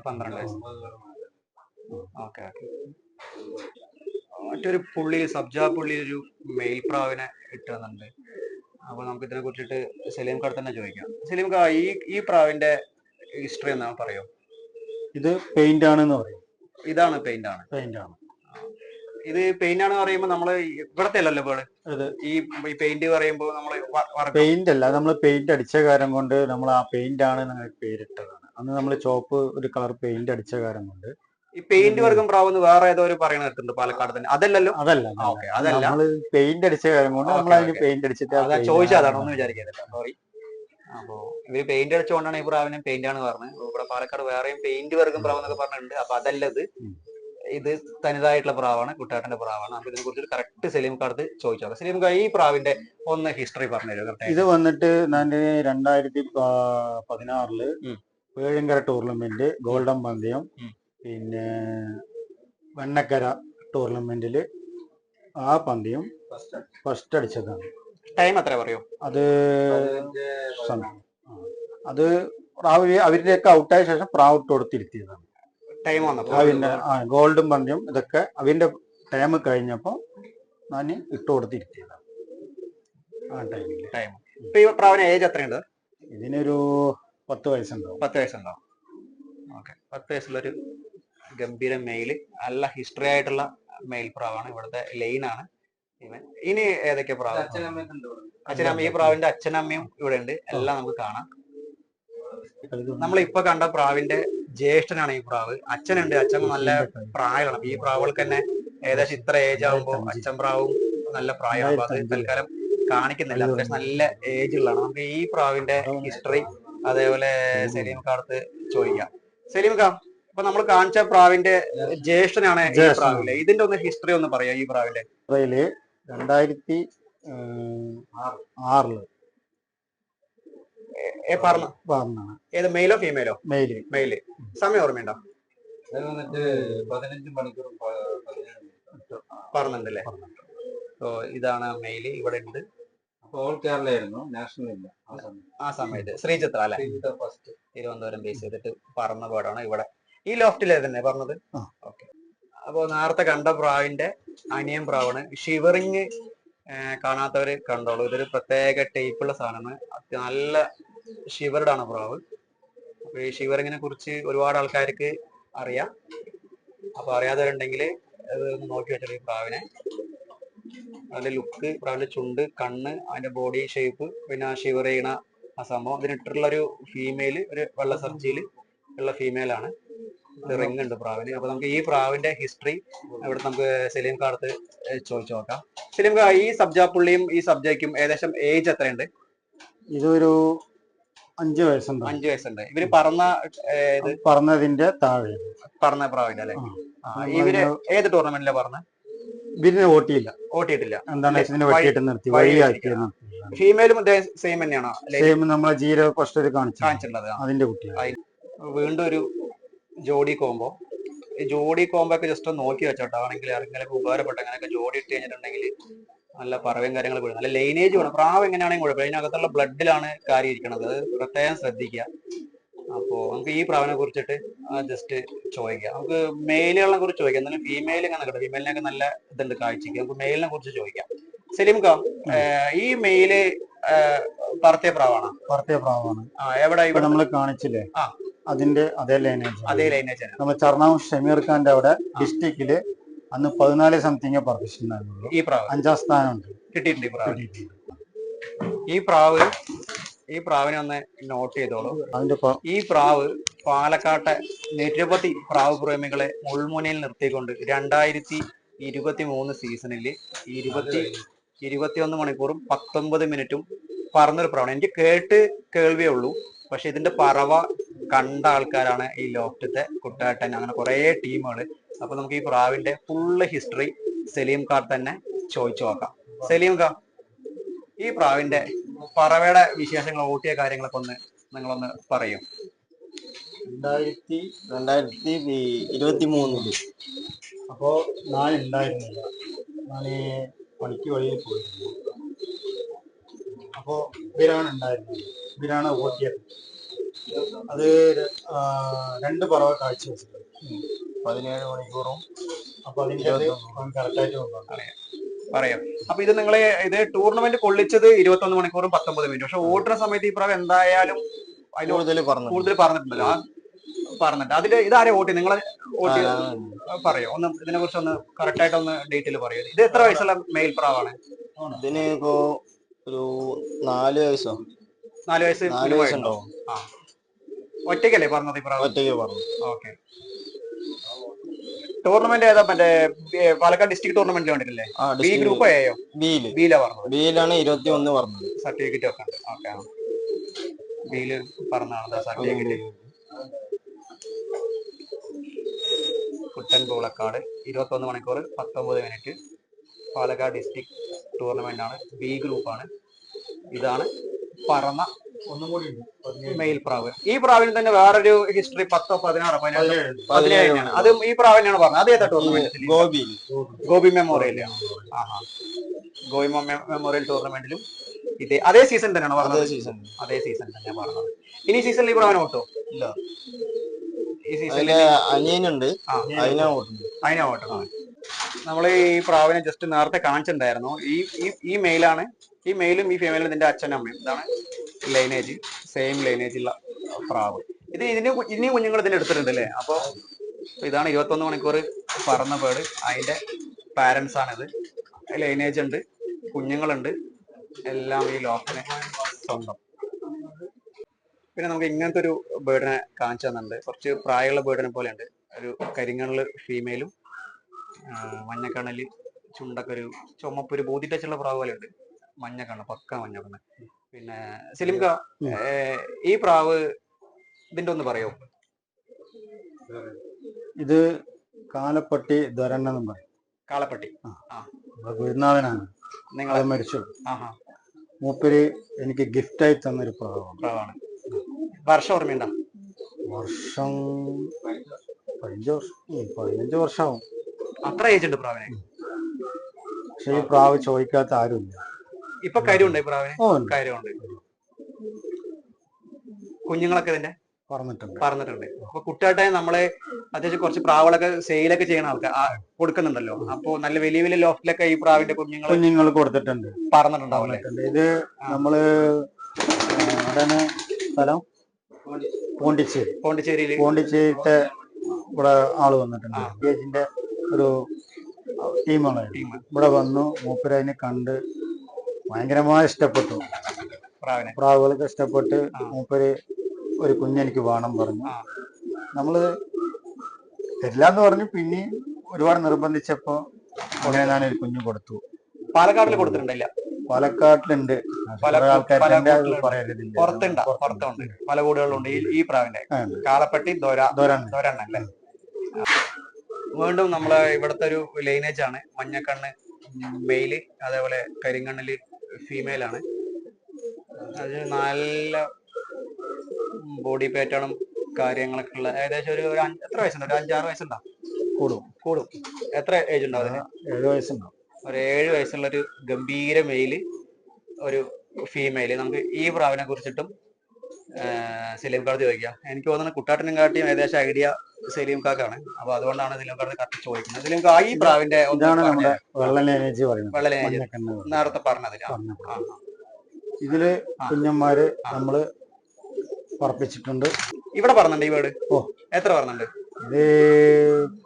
12 വയസ്സ്. ഓക്കെ. മറ്റൊരു പുള്ളി, സബ്ജാ പുള്ളി, ഒരു മെയിൽ പ്രാവിനെ ഇട്ട് തന്നിട്ടുണ്ട്. അപ്പൊ നമുക്ക് ഇതിനെ കുറിച്ചിട്ട് സലീം കാർ തന്നെ ചോദിക്കാം. സലീം കാ, ഈ പ്രാവിന്റെ ഹിസ്റ്ററി എന്നാ പറയോ? ഇത് പെയിന്റ് ആണെന്ന് പറയും. ഇതാണ് പെയിന്റ് ആണ്. ഇത് പെയിന്റ് ആണെന്ന് പറയുമ്പോ നമ്മള് ഇവിടത്തെ അല്ലല്ലോ പേട്. ഈ പെയിന്റ് പറയുമ്പോ നമ്മള് പെയിന്റ് അല്ല, നമ്മള് പെയിന്റ് അടിച്ച കാരം കൊണ്ട് നമ്മൾ ആ പെയിന്റ് ആണ് പേരിട്ടതാണ്. അന്ന് നമ്മൾ ചോപ്പ് ഒരു കളർ പെയിന്റ് അടിച്ച കാരം കൊണ്ട്. ഈ പെയിന്റ് വർഗം പ്രാവെന്ന് വേറെ ഏതോ ഒരു പറയണ കേട്ടിട്ടുണ്ട് പാലക്കാട് തന്നെ. അതല്ലല്ലോ? അതല്ല. നമ്മള് പെയിന്റ് അടിച്ച കാര്യം കൊണ്ട് നമ്മൾ അതിന് പെയിന്റ് അടിച്ചിട്ട് ചോദിച്ചതാണ്, ഒന്നും വിചാരിക്കരുത്. സോറി. അപ്പൊ ഇവര് പെയിന്റ് അടിച്ചുകൊണ്ടാണ് ഈ പ്രാവിനെ പെയിന്റ് ആണ് പറഞ്ഞത്. ഇവിടെ പാലക്കാട് വേറെയും പെയിന്റ് വർഗം പ്രാവ് എന്നൊക്കെ പറഞ്ഞിട്ടുണ്ട്. അപ്പൊ അതല്ലത്, ഇത് തനിതായിട്ടുള്ള പ്രാവാണ്, കുട്ടേട്ടന്റെ പ്രാവാണ്. അപ്പൊ ഇതിനെ കുറിച്ച് കറക്റ്റ് സലീം കാർത്ത് ചോദിച്ചോ. സലീം കാ, ഈ പ്രാവിന്റെ ഒന്ന് ഹിസ്റ്ററി പറഞ്ഞു തരുമോ? ഇത് വന്നിട്ട് 2016 പേഴിങ്കര ടൂർണമെന്റ് ഗോൾഡൻ പന്തയം, പിന്നെ വെണ്ണക്കര ടൂർണമെന്റില് ആ പന്തയം ഫസ്റ്റ് അടിച്ചതാണ്. ടൈം എത്ര പറയോ? അത് അവരുടെയൊക്കെ ഔട്ടായ ശേഷം പ്രാവ് ഇട്ട് കൊടുത്തിരുത്തിയതാണ്. ടൈം ഗോൾഡും പന്തയം ഇതൊക്കെ അവന്റെ ടൈം കഴിഞ്ഞപ്പോ ഞാൻ ഇട്ട് കൊടുത്തിരുത്തിയതാണ് ആ ടൈമില്. ഈ പ്രാവിന് ഏജ് എത്രയുണ്ട്? ഇതിനൊരു 10 വയസ്സുണ്ടാവും. 10 വയസ്സുണ്ടാവും. ഓക്കെ. 10 വയസ്സുള്ളൊരു ഗംഭീര മെയില്, നല്ല ഹിസ്റ്ററി ആയിട്ടുള്ള മെയിൽ പ്രാവാണ്. ഇവിടുത്തെ ലൈനാണ് ഇവൻ. ഇനി ഏതൊക്കെ പ്രാവ്? അച്ഛനമ്മ. ഈ പ്രാവിന്റെ അച്ഛനമ്മയും ഇവിടെ ഉണ്ട്. എല്ലാം നമുക്ക് കാണാം. നമ്മളിപ്പൊ കണ്ട പ്രാവിന്റെ ജ്യേഷ്ഠനാണ് ഈ പ്രാവ്. അച്ഛനുണ്ട്. അച്ഛൻ നല്ല പ്രായമാണ്. ഈ പ്രാവുകൾക്ക് തന്നെ ഏകദേശം ഇത്ര ഏജ് ആകുമ്പോ അച്ഛൻ പ്രാവും നല്ല പ്രായമാണ്. അപ്പൊ അത് തൽക്കാലം കാണിക്കുന്നില്ല. അത്യാവശ്യം നല്ല ഏജ് ഉള്ളതാണ്. നമുക്ക് ഈ പ്രാവിന്റെ ഹിസ്റ്ററി അതേപോലെ സലീം കാർത്ത് ചോദിക്കാം. സലീം കാ, അപ്പൊ നമ്മൾ കാണിച്ച പ്രാവിന്റെ ജ്യേഷ്ഠനാണ് ഈ പ്രാവിലെ. ഇതിന്റെ ഒന്ന് ഹിസ്റ്ററി ഒന്ന് പറയാം. ഈ പ്രാവിന്റെ 2006 പറഞ്ഞ പറഞ്ഞാണ് ഏത് മെയിലോ ഫീമെയിലോ? മെയില്. മെയില്. സമയം ഓർമ്മയുണ്ടോ? അത് വന്നിട്ട് 15 മണിക്കൂറും 17 പറഞ്ഞിട്ടുണ്ടല്ലേ? ഓ ഇതാണ് മെയില്, ഇവിടെ ഉണ്ട്. അപ്പൊ ഓൾ കേരള ആയിരുന്നു, നാഷണൽ ഇല്ല ആ സമയത്ത്. ആ സമയത്ത് ശ്രീചിത്ര അല്ലെ, ഫസ്റ്റ് തിരുവനന്തപുരം ബേസ് ചെയ്തിട്ട് പറന്ന പേടാണ് ഇവിടെ ഈ ലോഫ്റ്റിലെ തന്നെ പറഞ്ഞത്. ആ. ഓക്കെ. അപ്പോ നേരത്തെ കണ്ട പ്രാവിന്റെ അനിയൻ പ്രാവാണ്. ഷിവറിങ് കാണാത്തവര് കണ്ടോളൂ. ഇതൊരു പ്രത്യേക ടൈപ്പുള്ള സാധനമാണ്. നല്ല ഷിവറുടെ ആണ് പ്രാവ്. അപ്പൊ ഈ ഷിവറിങ്ങിനെ കുറിച്ച് ഒരുപാട് ആൾക്കാർക്ക് അറിയാം. അപ്പൊ അറിയാത്തവരുണ്ടെങ്കിൽ അത് ഒന്ന് നോക്കി വെച്ചോളൂ ഈ പ്രാവിനെ. അതിന്റെ ലുക്ക്, പ്രാവിന്റെ ചുണ്ട്, കണ്ണ്, അതിന്റെ ബോഡി ഷേപ്പ്, പിന്നെ ആ ഷിവർ ചെയ്യണ ആ സംഭവം. ഇതിനിട്ടുള്ള ഒരു ഫീമെയില്, ഒരു വെള്ള സർച്ചിയില് ഉള്ള ഫീമെയിൽ ആണ്. റിങ് ഉണ്ട് പ്രാവിന്. അപ്പൊ നമുക്ക് ഈ പ്രാവിന്റെ ഹിസ്റ്ററി ഇവിടെ നമുക്ക് സലീം കാർത്ത് ചോദിച്ചു നോക്കാം. സലീം കാ, ഈ സബ്ജാപ്പുള്ളിയും ഈ സബ്ജയ്ക്കും ഏകദേശം ഏജ് എത്രയുണ്ട്? ഇതൊരു 5 വയസ്സുണ്ട്. 5 വയസ്സുണ്ട്. ഇവര് പറന്ന ഇത് പറഞ്ഞതിന്റെ താഴെ പറഞ്ഞ പ്രാവിന്റെ അല്ലെ? ആ. ഇവര് ഏത് ടൂർണമെന്റിലാണ് പറഞ്ഞ? ഇതിനെ ഓട്ടിയില്ല. ഓട്ടിയിട്ടില്ല. എന്താണ് ഇതിനെ വെട്ടിയിട്ട് നിർത്തി, വഴിയാക്കി നിർത്തി. ഫീമെയിലും സെയിം തന്നെയാണോ? സെയിം നമ്മളെ ജീരോ ഫസ്റ്റ് കാണിച്ചിട്ടുള്ളത്. അതിന്റെ കുട്ടിയാണ്. വീണ്ടും ഒരു ജോഡി കോമ്പോ. ഈ ജോഡി കോമ്പോ ഒക്കെ ജസ്റ്റ് ഒന്ന് നോക്കി വെച്ചോട്ടോ. ആണെങ്കിൽ ഇറങ്ങലൊക്കെ ഉപകാരപ്പെട്ട അങ്ങനെയൊക്കെ ജോഡി ഇട്ട് കഴിഞ്ഞിട്ടുണ്ടെങ്കിൽ നല്ല പറവയും കാര്യങ്ങൾ വീഴും. നല്ല ലൈനേജ് വേണം. പ്രാവ് എങ്ങനെയാണെങ്കിൽ കുഴപ്പം, അതിനകത്തുള്ള ബ്ലഡിലാണ് കാര്യം ഇരിക്കുന്നത്. അത് പ്രത്യേകം ശ്രദ്ധിക്കുക. അപ്പോ നമുക്ക് ഈ പ്രാവിനെ കുറിച്ചിട്ട് ജസ്റ്റ് ചോദിക്കാം. നമുക്ക് മെയിലുകളെ കുറിച്ച് ചോദിക്കാം. എന്നാലും ഫീമെയിൽ ഇങ്ങനെ കിട്ടും. ഫീമെയിലിനൊക്കെ നല്ല ഇതുണ്ട് കാഴ്ചക്ക്. നമുക്ക് മെയിലിനെ കുറിച്ച് ചോദിക്കാം. സലീം ഖാ, ഈ മെയില് പറത്തിയ പ്രാവാണ്? പറത്തിയ പ്രാവാണ്. എവിടെ ഇവിടെ നമ്മൾ കാണിച്ചില്ലേ? ആ, അതിന്റെ അതേ ലൈനേജ്. അതേ ലൈനേജ് ആണ്. നമ്മൾ ചർണാവ് ഷമീർ ഖാന്റെ അവിടെ ഡിസ്ട്രിക്റ്റില് അന്ന് 14 സംതിങ് പ്രൊഫഷണൽ. ഈ പ്രാവ് 5ാം സ്ഥാനമുണ്ട് കിട്ടിയിട്ടുണ്ട്. ഈ പ്രാവിനെ ഒന്ന് നോട്ട് ചെയ്തോളൂ. അതിന്റെ ഈ പ്രാവ് പാലക്കാട്ടെ നിരവധി പ്രാവ് പ്രേമികളെ മുൾമുനയിൽ നിർത്തിക്കൊണ്ട് 2023 സീസണിൽ 21 മണിക്കൂറും 19 മിനിറ്റും പറന്നൊരു പ്രാവാണ്. എനിക്ക് കേൾവിയേ ഉള്ളൂ. പക്ഷെ ഇതിന്റെ പറവ കണ്ട ആൾക്കാരാണ് ഈ ലോഫ്റ്റത്തെ കുട്ടാട്ടൻ, അങ്ങനെ കുറെ ടീമുകൾ. അപ്പൊ നമുക്ക് ഈ പ്രാവിന്റെ ഫുള്ള് ഹിസ്റ്ററി സലീം കാർ തന്നെ ചോദിച്ചു നോക്കാം. സലീം കാർ, ഈ പ്രാവിന്റെ പറവയുടെ വിശേഷങ്ങൾ, ഓട്ടിയ കാര്യങ്ങളൊക്കെ ഒന്ന് നിങ്ങളൊന്ന് പറയും. 2023 അപ്പോ ഞാൻ ഉണ്ടായിരുന്നില്ല. ഞാൻ പണിക്ക് വഴിയിൽ പോയിരുന്നു. അപ്പോ ഇവരാണ് ഉണ്ടായിരുന്നത്. ഇവരാണ് ഓട്ടിയത്. അത് 2 പറവ കാഴ്ച വെച്ചത് 17 മണിക്കൂറും. അപ്പൊ അതിന്റെ കറക്റ്റായിട്ട് അറിയാം. പറയാം. അപ്പൊ ഇത് നിങ്ങളെ ടൂർണമെന്റ് കൊള്ളിച്ചത് 21 മണിക്കൂറും 19 മിനിറ്റ്. പക്ഷെ ഓടുന്ന സമയത്ത് ഈ പ്രാവ് എന്തായാലും കൂടുതൽ പറഞ്ഞിട്ടുണ്ടല്ലോ. പറഞ്ഞിട്ട് അതില് ഇതാരെ ഓട്ടി? നിങ്ങളെ ഓട്ടി പറയോ? ഒന്ന് ഇതിനെ കുറിച്ച് ഒന്ന് കറക്റ്റ് ആയിട്ട് ഒന്ന് ഡീറ്റെയിൽ പറയൂ. ഇത് എത്ര വയസ്സുള്ള മെയിൽ പ്രാവാണ്? ഇതിന് ഇപ്പോ ഒരു 4 വയസ്സോ 4 വയസ്സ് ഉണ്ടാവും. ഒറ്റയ്ക്കല്ലേ പറഞ്ഞത് ഈ പ്രാവ്? ഒറ്റയ്ക്ക് പറഞ്ഞു. ഓക്കെ. ടൂർണമെന്റ് ഏതാ? മറ്റേ പാലക്കാട് ഡിസ്ട്രിക്ട് ടൂർണമെന്റ് കണ്ടിട്ടില്ലേ? ബി ഗ്രൂപ്പ് ആയോ? ബിയിലാ പറഞ്ഞത്. ബിയിലാണ് 21 പറഞ്ഞത്. സർട്ടിഫിക്കറ്റ് ഒക്കെ ഉണ്ട്. ഓക്കെ. ബിയില് പറഞ്ഞാണ് സർട്ടിഫിക്കറ്റ്. കുട്ടൻ പൂളക്കാട് 21 മണിക്കൂർ 19 മിനിറ്റ് പാലക്കാട് ഡിസ്ട്രിക്ട് ടൂർണമെന്റ് ആണ്. ബി ഗ്രൂപ്പാണ്. ഇതാണ് പറന്ന മെയിൽ പ്രാവ്. ഈ പ്രാവിന് തന്നെ വേറൊരു ഹിസ്റ്ററി 10, 16, 17 അതും ഈ പ്രാവിനാണ് പറഞ്ഞത്. അത് ഏതാ tournament? Gopi memorial. Gopi memorial ടൂർണമെന്റിലും അതേ സീസൺ തന്നെയാണ് പറഞ്ഞത്. അതേ സീസൺ തന്നെയാണ് പറഞ്ഞത്. ഇനി സീസണിൽ ഈ പ്രാവിനെ ഓട്ടോ ഇല്ല. ഈ സീസണിൽ അനിയനുണ്ട്, അതിനെ ഓട്ടോ. നമ്മൾ ഈ പ്രാവിനെ ജസ്റ്റ് നേരത്തെ കാണിച്ചിട്ടുണ്ടായിരുന്നു. ഈ മെയിലാണ്. ഈ മെയിലും ഈ ഫീമെയിലും ഇതിന്റെ അച്ഛനും അമ്മയും. ഇതാണ് ലൈനേജ്, സെയിം ലൈനേജ് ഉള്ള പ്രാവ്. ഇനിയും കുഞ്ഞുങ്ങൾ ഇതിന്റെ എടുത്തിട്ടുണ്ട് അല്ലേ? അപ്പൊ ഇതാണ് 21 മണിക്കൂർ പറന്ന പേട്. അതിന്റെ പാരന്റ്സ് ആണിത്. ലൈനേജ് ഉണ്ട്, കുഞ്ഞുങ്ങളുണ്ട്, എല്ലാം ഈ ലോഫിന് സ്വന്തം. പിന്നെ നമുക്ക് ഇങ്ങനത്തെ ഒരു ബേർഡിനെ കാണിച്ചു തന്നിട്ടുണ്ട്. കുറച്ച് പ്രായമുള്ള ബേർഡിനെ പോലെ ഉണ്ട്. ഒരു കരിങ്ങണില് ഫീമെയിലും, മഞ്ഞക്കണ്ണല്, ചുണ്ടൊക്കെ ഒരു ചുമപ്പ്, ഒരു ബോധി ടച്ചുള്ള പ്രാവ് പോലെ ഉണ്ട്. മഞ്ഞക്കണ്ണ്, പക്ക മഞ്ഞക്കണ്ണ്. പിന്നെ സലീം ഖാ, ഈ പ്രാവ് ഇതിന്റെ ഒന്ന് പറയോ? ഇത് കാലപ്പട്ടി ദ്വരണ്ണെന്നും പറയും. കാളപ്പട്ടി. ഗുരുനാഥനാണ്. നിങ്ങളെ മരിച്ചു. മൂപ്പര് എനിക്ക് ഗിഫ്റ്റായി തന്നൊരു പ്രാവാണ്. പ്രാവാണ്. വർഷം ഓർമ്മയുണ്ടോ? വർഷം 15 വർഷമാവും. അത്ര ഏജ് ഉണ്ട് പ്രാവിന്? പക്ഷെ ഈ പ്രാവ് ചോദിക്കാത്ത ആരുമില്ല. ഇപ്പൊ കാര്യമുണ്ട് ഈ പ്രാവിന്? ഓ, കാര്യമുണ്ട്. കുഞ്ഞുങ്ങളൊക്കെ ഇതിന്റെ പറഞ്ഞിട്ടുണ്ട്. അപ്പൊ കുട്ടിയായിട്ടായി നമ്മളെ അത്യാവശ്യം കുറച്ച് പ്രാവുകളൊക്കെ സെയിലൊക്കെ ചെയ്യുന്ന ആൾക്കാർ കൊടുക്കുന്നുണ്ടല്ലോ. അപ്പൊ നല്ല വലിയ വലിയ ലോഫ്റ്റിലൊക്കെ ഈ പ്രാവിന്റെ കുഞ്ഞുങ്ങൾ കൊടുത്തിട്ടുണ്ട്, പറഞ്ഞിട്ടുണ്ടാവും. ഇത് നമ്മള് എവിടെയാണ് സ്ഥലം? പോണ്ടിച്ചേരിയിലത്തെ ഇവിടെ ആള് വന്നിട്ടുണ്ട്. ഗേജിന്റെ ഒരു ടീമാണ്. ഇവിടെ വന്നു, മൂപ്പര് അതിനെ കണ്ട് ഭയങ്കരമായി ഇഷ്ടപ്പെട്ടു. പ്രാവുകളൊക്കെ ഇഷ്ടപ്പെട്ട് മൂപ്പര് ഒരു കുഞ്ഞെനിക്ക് വേണം പറഞ്ഞു. നമ്മള് തരില്ലാന്ന് പറഞ്ഞു. പിന്നെ ഒരുപാട് നിർബന്ധിച്ചപ്പോ അങ്ങനെ ഞാൻ ഒരു കുഞ്ഞു കൊടുത്തു. പാലക്കാട്ടിൽ കൊടുത്തിട്ടുണ്ടില്ല? പാലക്കാട്ടിലുണ്ട്, പുറത്തുണ്ട്, പല കൂടുകളിലുണ്ട് ഈ പ്രാവിന്റെ. കാളപ്പെട്ടി ദോരണ്ണല്ലേ? വീണ്ടും നമ്മളെ ഇവിടുത്തെ ഒരു ലൈനേജ് ആണ്. മഞ്ഞക്കണ്ണ് മെയില്, അതേപോലെ കരിങ്കണ്ണില് ഫീമെയിൽ ആണ്. അത് നല്ല ബോഡി പാറ്റേണും കാര്യങ്ങളൊക്കെ ഉള്ള ഏകദേശം ഒരു എത്ര വയസ്സുണ്ട്? ഒരു 5-6 വയസ്സുണ്ടോ? കൂടും. എത്ര ഏജ് ഉണ്ടാവും അതിന്? 7 വയസ്സുണ്ടാവും. ഒരു 7 വയസ്സുള്ള ഒരു ഗംഭീര മെയില്, ഒരു ഫീമെയില്. നമുക്ക് ഈ പ്രാവിനെ കുറിച്ചിട്ടും സലീം കാർഡ് ചോദിക്കാം. എനിക്ക് തോന്നുന്നു കുട്ടാട്ടിനും കാട്ടിയും ഏകദേശം ഐഡിയ സലീം കാക്കാണ്. അപ്പൊ അതുകൊണ്ടാണ് സലീം കാർഡ് കറക്റ്റ് ചോദിക്കുന്നത്. സലീം കാ, ഈ പ്രാവിന്റെ വെള്ള ലൈനേജ് നേരത്തെ പറഞ്ഞതില്ല. ഇതില് കുഞ്ഞന്മാര് നമ്മള് പറപ്പിച്ചിട്ടുണ്ട്. ഇവിടെ പറഞ്ഞിട്ടുണ്ട് ഈ വീട്? എത്ര പറഞ്ഞിട്ടുണ്ട്? ഇത്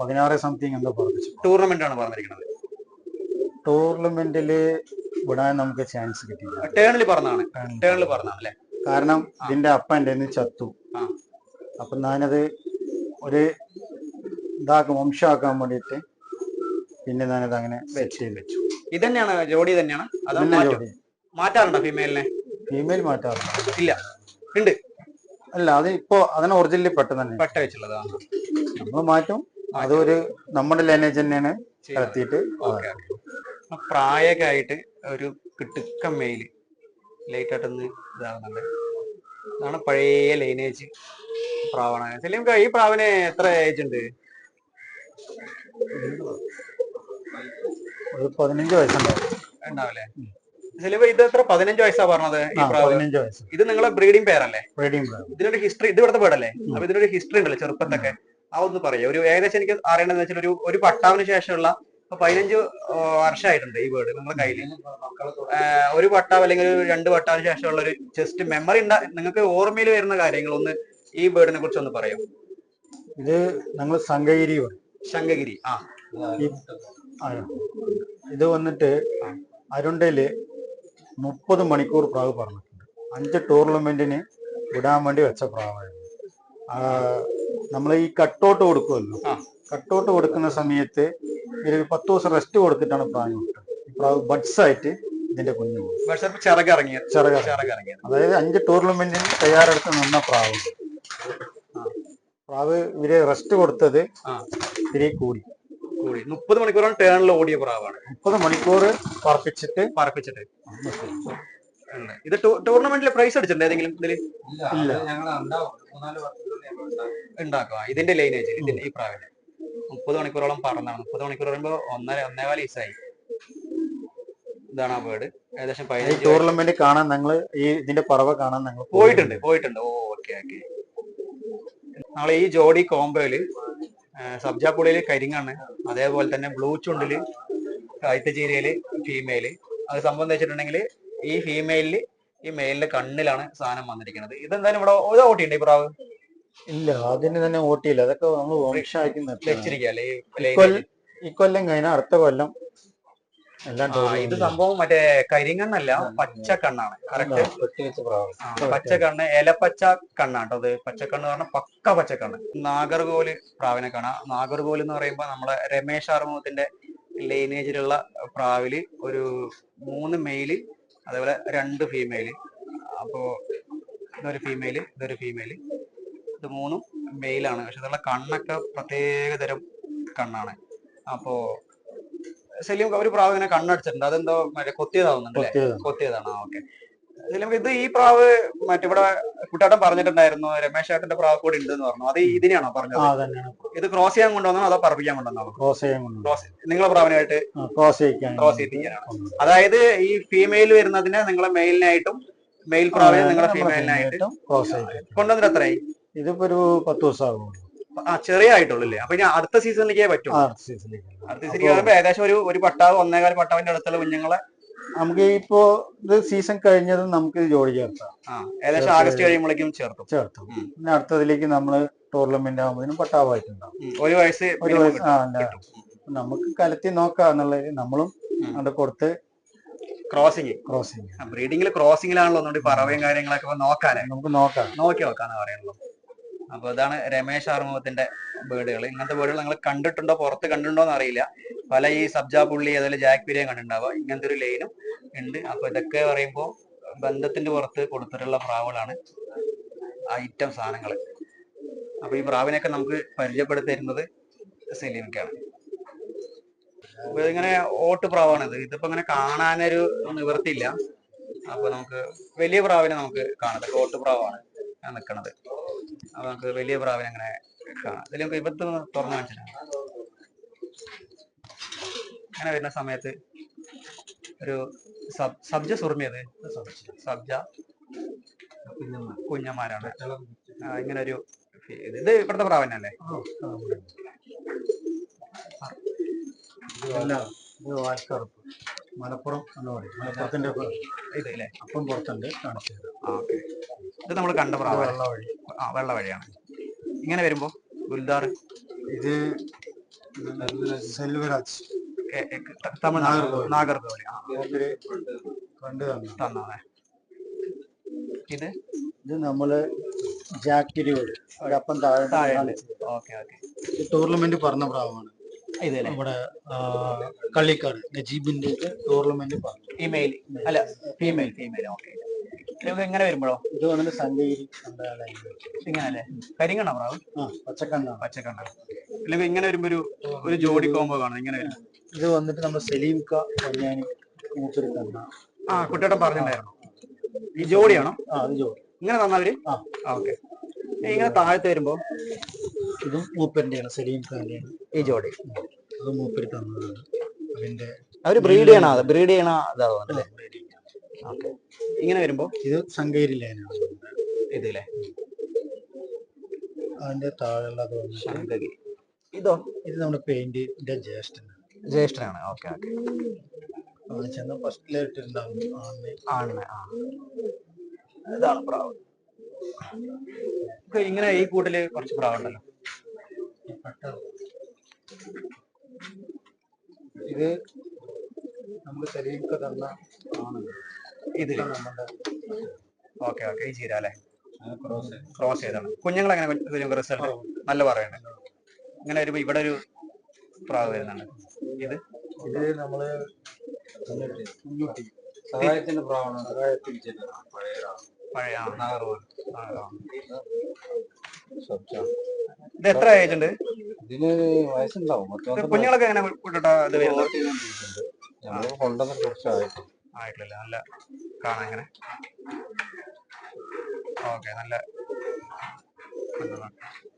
16 സംതിങ് എന്തോ പറപ്പിച്ചു. ടൂർണമെന്റ് ആണ് പറഞ്ഞിരിക്കുന്നത്. ടൂർണമെന്റില് വിടാൻ നമുക്ക് ചാൻസ് കിട്ടിയില്ല. ടേണിൽ പറഞ്ഞാണ് അല്ലേ? കാരണം ഇതിന്റെ അപ്പൻ്റെ ചത്തു. അപ്പൊ ഞാനത് ഒരു വംശമാക്കാൻ വേണ്ടിട്ട് പിന്നെ ഞാനത് അങ്ങനെ വെച്ചു. ഇതന്നെയാണ് ജോഡി തന്നെയാണ്? മാറ്റാറുണ്ടോ ഫീമെയിലിനെ? ഫീമെയിൽ മാറ്റാറുണ്ട്? ഇല്ല. ഉണ്ട്. അല്ല, അത് ഇപ്പൊ അതിനെ ഒറിജിനലി പെട്ടെന്ന് പെട്ട വെച്ചുള്ളതാണ്. നമ്മൾ മാറ്റും. അതൊരു നമ്മുടെ ലൈനേജ് തന്നെയാണ് കടത്തിയിട്ട്. പ്രായമൊക്കെ ആയിട്ട് ഒരു കിട്ടുക്ക മെയില് ലേറ്റ് ആയിട്ടൊന്ന് ഇതാകുന്നുണ്ട്. അതാണ് പഴയ ലൈനേജ് പ്രാവാണ്. സലീം കാ, ഈ പ്രാവിന് എത്ര ഏജ് ഉണ്ട്? ഒരു 15 വയസ്സുണ്ടാവില്ലേ? സലീം, ഇത് എത്ര 15 വയസ്സാ പറഞ്ഞത്? ഈ പ്രാവ് 15 വയസ്സ്. ഇത് നിങ്ങളെ ബ്രീഡിംഗ് പേരല്ലേ? ഇതിനൊരു ഹിസ്റ്ററി, ഇത് ഇവിടുത്തെ പേടല്ലേ? അപ്പൊ ഇതിനൊരു ഹിസ്റ്ററി ഉണ്ടല്ലോ ചെറുപ്പത്തൊക്കെ. ഒന്ന് പറയാം. ഒരു ഏകദേശം എനിക്ക് അറിയണമെന്ന് വെച്ചാൽ ഒരു പട്ടാവിന് ശേഷമുള്ള 15 വർഷമായിട്ടുണ്ട് ഈ വീട് നിങ്ങളുടെ കയ്യിൽ. ഒരു പട്ടാവ് അല്ലെങ്കിൽ ഒരു 2 പട്ടാവിന് ശേഷമുള്ള ഒരു ജസ്റ്റ് മെമ്മറി നിങ്ങൾക്ക് ഓർമ്മയിൽ വരുന്ന കാര്യങ്ങൾ ഒന്ന് ഈ ബേർഡിനെ കുറിച്ച് ഒന്ന് പറയും. ഇത് ഞങ്ങൾ ശങ്കഗിരി. ഇത് വന്നിട്ട് അരുണ്ടയില് 30 മണിക്കൂർ പ്രാവ് പറഞ്ഞിട്ടുണ്ട്. 5 ടൂർണമെന്റിന് വിടാൻ വേണ്ടി വെച്ച പ്രാവായിരുന്നു. നമ്മൾ ഈ കട്ടൗട്ട് കൊടുക്കുമല്ലോ, കട്ടൗട്ട് കൊടുക്കുന്ന സമയത്ത് ഒരു 10 ദിവസം റെസ്റ്റ് കൊടുത്തിട്ടാണ് പ്രാവ് വിട്ടത്. പ്രാവ് ബഡ്സ് ആയിട്ട് ഇതിന്റെ കുഞ്ഞു ചിറകിറങ്ങിയത്. അതായത് 5 ടൂർണമെന്റിന് തയ്യാറെടുത്ത് നിന്ന പ്രാവ് ഇവര് റെസ്റ്റ് കൊടുത്തത് ഇത്തിരി കൂടി 30 മണിക്കൂറാണ് ടേണിൽ ഓടിയ പ്രാവാണ്. 30 മണിക്കൂർ പറപ്പിച്ചിട്ട് ഇത് ടൂർണമെന്റിൽ പ്രൈസ് അടിച്ചിട്ടുണ്ട് ഏതെങ്കിലും ഇതില്? ഉണ്ടാക്കുക ഇതിന്റെ ലൈനേജ് ഈ പ്രാവിന്റെ 30 മണിക്കൂറോളം പറന്നാണ്. 30 മണിക്കൂർ പറയുമ്പോ 1.25 വയസ്സായി. ഇതാണ് ആ ബേർഡ്. ഏകദേശം 15 ടൂർണമെന്റ് കാണാൻ ഞങ്ങള് ഇതിന്റെ പറവ കാണാൻ ഞങ്ങൾ പോയിട്ടുണ്ട്. ഓക്കെ. നമ്മളെ ഈ ജോഡി കോംബോയില് സബ്ജാപ്പുളിയില് കരിങ്ങാണ്, അതേപോലെ തന്നെ ബ്ലൂ ചുണ്ടില് കൈത്തചീരയില് ഫീമെയില്. അത് സംഭവം വെച്ചിട്ടുണ്ടെങ്കിൽ ഈ ഫീമെയിലില് ഈ മെയിലിന്റെ കണ്ണിലാണ് സാധനം വന്നിരിക്കുന്നത്. ഇതെന്തായാലും ഇവിടെ ഓട്ടിയുണ്ട് ഈ പ്രാവ്? ഇല്ല, അതിന് തന്നെ ഓട്ടിയില്ല. അതൊക്കെ നമ്മൾ വെച്ചിരിക്കല്ലേ ഈ കൊല്ലം കഴിഞ്ഞാൽ അടുത്ത കൊല്ലം എല്ലാം. ഇത് സംഭവം മറ്റേ കരിങ്കണ്ണല്ല, പച്ചക്കണ്ണാണ്. കറക്റ്റ് പച്ചക്കണ്ണ്, ഇലപ്പച്ച കണ്ണാട്ടോ. അത് പച്ചക്കണ്ണ് പറഞ്ഞാൽ പക്ക പച്ചക്കണ്ണ്. നാഗർകോല് പ്രാവിനെ കാണാം. നാഗർകോല് എന്ന് പറയുമ്പോ നമ്മളെ രമേശ് ആറുമുഖത്തിന്റെ ലൈനേജിലുള്ള പ്രാവില് ഒരു 3 മെയില്, അതേപോലെ 2 ഫീമെയില്. അപ്പോ ഇതൊരു ഫീമെയില്, ഇത് 3 മെയിലാണ്. പക്ഷെ ഇതുള്ള കണ്ണൊക്കെ പ്രത്യേക തരം കണ്ണാണ്. അപ്പോ സലീം ഒരു പ്രാവ് ഇങ്ങനെ കണ്ണടിച്ചിട്ടുണ്ട്, അതെന്തോ മറ്റേ കൊത്തിയതാവുന്നുണ്ട് അല്ലേ? കൊത്തിയതാണ്. ഓക്കെ. സലീം, ഇത് ഈ പ്രാവ് മറ്റിവിടെ കുട്ടാട്ടൻ പറഞ്ഞിട്ടുണ്ടായിരുന്നു രമേശ് ചേട്ടന്റെ പ്രാവ് കൂടി ഉണ്ട് എന്ന് പറഞ്ഞു. അത് ഇതിനെയാണോ പറഞ്ഞത്? ഇത് ക്രോസ് ചെയ്യാൻ കൊണ്ടുവന്നോ അതോ പറപ്പിക്കാൻ കൊണ്ടുവന്നോ? ക്രോസ് നിങ്ങളെ പ്രാവിനായിട്ട് ക്രോസ് ചെയ്യിക്കാനാണ്. അതായത് ഈ ഫീമെയിൽ വരുന്നതിനെ നിങ്ങളെ മെയിലിനായിട്ടും മെയിൽ പ്രാവിനെ നിങ്ങളെ ഫീമെയിലിനായിട്ടും കൊണ്ടുവന്നിട്ട് എത്രയായി? ഇതിപ്പോ ഒരു 10 ദിവസം ചെറിയ ആയിട്ടുള്ളൂ അല്ലേ? അപ്പൊ ഇനി അടുത്ത സീസണിലേക്കേ പറ്റും. അടുത്ത സീസണിലേക്ക് ആകുമ്പോ ഏകദേശം ഒരു പട്ടാവ് 1.25 പട്ടാവിന്റെ അടുത്തുള്ള കുഞ്ഞുങ്ങളെ നമുക്ക് ഇപ്പോ ഇത് സീസൺ കഴിഞ്ഞതും നമുക്ക് ജോഡി ചേർത്താം. ഏകദേശം ആഗസ്റ്റ് കഴിയുമ്പോഴേക്കും ചേർത്തു. പിന്നെ അടുത്തതിലേക്ക് നമ്മള് ടൂർണമെന്റ് ആകുമ്പോഴേനും പട്ടാവായിട്ടുണ്ടാവും. ഒരു വയസ്സ് നമുക്ക് കലത്തി നോക്കാം എന്നുള്ളത് നമ്മളും അത് കൊടുത്ത് ക്രോസിങ് ബ്രീഡിംഗിൽ ക്രോസിംഗിലാണല്ലോ ഒന്നുകൂടി പറവയും കാര്യങ്ങളൊക്കെ നമുക്ക് നോക്കി വെക്കാന്ന് പറയുന്നത്. അപ്പൊ ഇതാണ് രമേശ് ആറുമുഖത്തിന്റെ ബേഡുകൾ. ഇങ്ങനത്തെ ബേഡുകൾ നിങ്ങൾ കണ്ടിട്ടുണ്ടോ, പുറത്ത് കണ്ടിട്ടുണ്ടോ എന്ന് അറിയില്ല. പല ഈ സബ്ജാ പുള്ളി അതുപോലെ ജാക്ക് പിരിയും കണ്ടിട്ടുണ്ടാവുക. ഇങ്ങനത്തെ ഒരു ലൈനും ഉണ്ട്. അപ്പൊ ഇതൊക്കെ പറയുമ്പോൾ ബന്ധത്തിന്റെ പുറത്ത് കൊടുത്തിട്ടുള്ള പ്രാവുകളാണ്, ഐറ്റം സാധനങ്ങൾ. അപ്പൊ ഈ പ്രാവിനെയൊക്കെ നമുക്ക് പരിചയപ്പെടുത്തി തരുന്നത് സലീമിക്കാണ്. അപ്പൊ ഇതിങ്ങനെ ഓട്ട് പ്രാവാണിത്. ഇതിപ്പോ ഇങ്ങനെ കാണാനൊരു നിവൃത്തിയില്ല. അപ്പൊ നമുക്ക് വലിയ പ്രാവിനെ നമുക്ക് കാണാം. ഓട്ട് പ്രാവാണ് നിൽക്കണത്. അപ്പൊ നമുക്ക് വലിയ പ്രാവിനെ അങ്ങനെ കാണാം. ഇതിൽ നമുക്ക് ഇവത്ത് തുറന്നു കാണിച്ചിട്ടുണ്ട്. അങ്ങനെ വരുന്ന സമയത്ത് ഒരു സബ്ജ സുർമിയത് സബ്ജ കുഞ്ഞന്മാരാണ്. ഇങ്ങനെ ഒരു ഇത് ഇവിടുത്തെ പ്രാവനല്ലേ? മലപ്പുറം മലപ്പുറത്തിന്റെ ഇത് അല്ലേ? അപ്പം പുറത്തുണ്ട്, കാണിച്ചു തരാം. ഓക്കെ. ഇത് നമ്മൾ കണ്ട പ്രാവ് വെള്ള വഴിയാണ്. ഇങ്ങനെ വരുമ്പോ ഗുൽദാർ, ഇത് സെൽവരാജ് തമിഴ്നാട് നാഗർകോവിൽ തന്നാണ്. ഇത് നമ്മള് ജാക്കിരിയോട് ഒരപ്പം താഴെ. ഓക്കെ. ടൂർണമെന്റ് പറഞ്ഞ പ്രാവാണ്. നമ്മുടെ കള്ളിക്കാട് നജീബിന്റെ ടൂർണമെന്റ് പറഞ്ഞു. ഫീമെയിൽ അല്ല ഫീമെയിൽ. ഓക്കെ. എങ്ങനെ വരുമ്പോഴോ ഇത് വന്നിട്ട് സങ്കേരി ഇങ്ങനല്ലേ? കരിങ്കണ്ണ പ്രാവ്? പച്ചക്കണ്ണ. അല്ലെങ്കിൽ ഇങ്ങനെ വരുമ്പോ ഒരു ജോഡി കോമ്പോ കാണും. ഇങ്ങനെ വരും. ഇത് വന്നിട്ട് നമ്മുടെ സലീം ക പൊന്നാനി മൂപ്പര് തന്ന. കുട്ടിയോട്ടം പറഞ്ഞിട്ടുണ്ടായിരുന്നു. ഈ ജോഡിയാണോ? അത് ജോഡി ഇങ്ങനെ തന്നവര്. ഓക്കെ. ഇങ്ങനെ താഴത്ത് വരുമ്പോ ഇതും മൂപ്പരിന്റെയാണ്, സലീം ഖാന്റെയാണ് ഈ ജോഡി. അത് മൂപ്പര് തന്നതാണ്. അതിന്റെ അവര് ബ്രീഡ് ചെയ്യണ ഇതാവുന്നല്ലേ? ഓക്കെ. ഇങ്ങനെ വരുമ്പോ ഇത് സങ്കേരി ലൈനാണ്. ഇതില്ലേ? അതിന്റെ താഴെയുള്ള ഇതോ? ഇത് നമ്മുടെ പെയിന്റിന്റെ ജ്യേഷ്ഠനാണ്. ഓക്കെ. ചെന്ന ഫസ്റ്റിലിട്ടുണ്ടാവും ആണ്. ഇതാണ് പ്രാവ്. ഇങ്ങനെ ഈ കൂട്ടില് കുറച്ച് പ്രാവുണ്ടല്ലോ. ഇത് നമുക്ക് ശരീരത്തിൽ തന്ന ഇതില്. ഓക്കെ. ഈ ചീര അല്ലെ? ക്രോസ് ചെയ്താണ്. കുഞ്ഞുങ്ങളെങ്ങനെ റിസൾട്ട് നല്ല പറയുന്നുണ്ട്. ഇങ്ങനെ വരുമ്പോ ഇവിടെ ഒരു പ്രാവ് വരുന്നുണ്ട്. ഇത് നമ്മള് സഹായത്തിന്റെ പ്രാവാണ്. പഴയ ഇത് എത്ര ഏജ് ഉണ്ട്? ഇതിന് വയസ്സുണ്ടാവും. കുഞ്ഞുങ്ങളൊക്കെ എങ്ങനെ ഇത് വരുന്നത്? കൊണ്ടുവന്ന ആയിട്ടില്ല. നല്ല കാണാൻ ഇങ്ങനെ. ഓക്കെ. നല്ല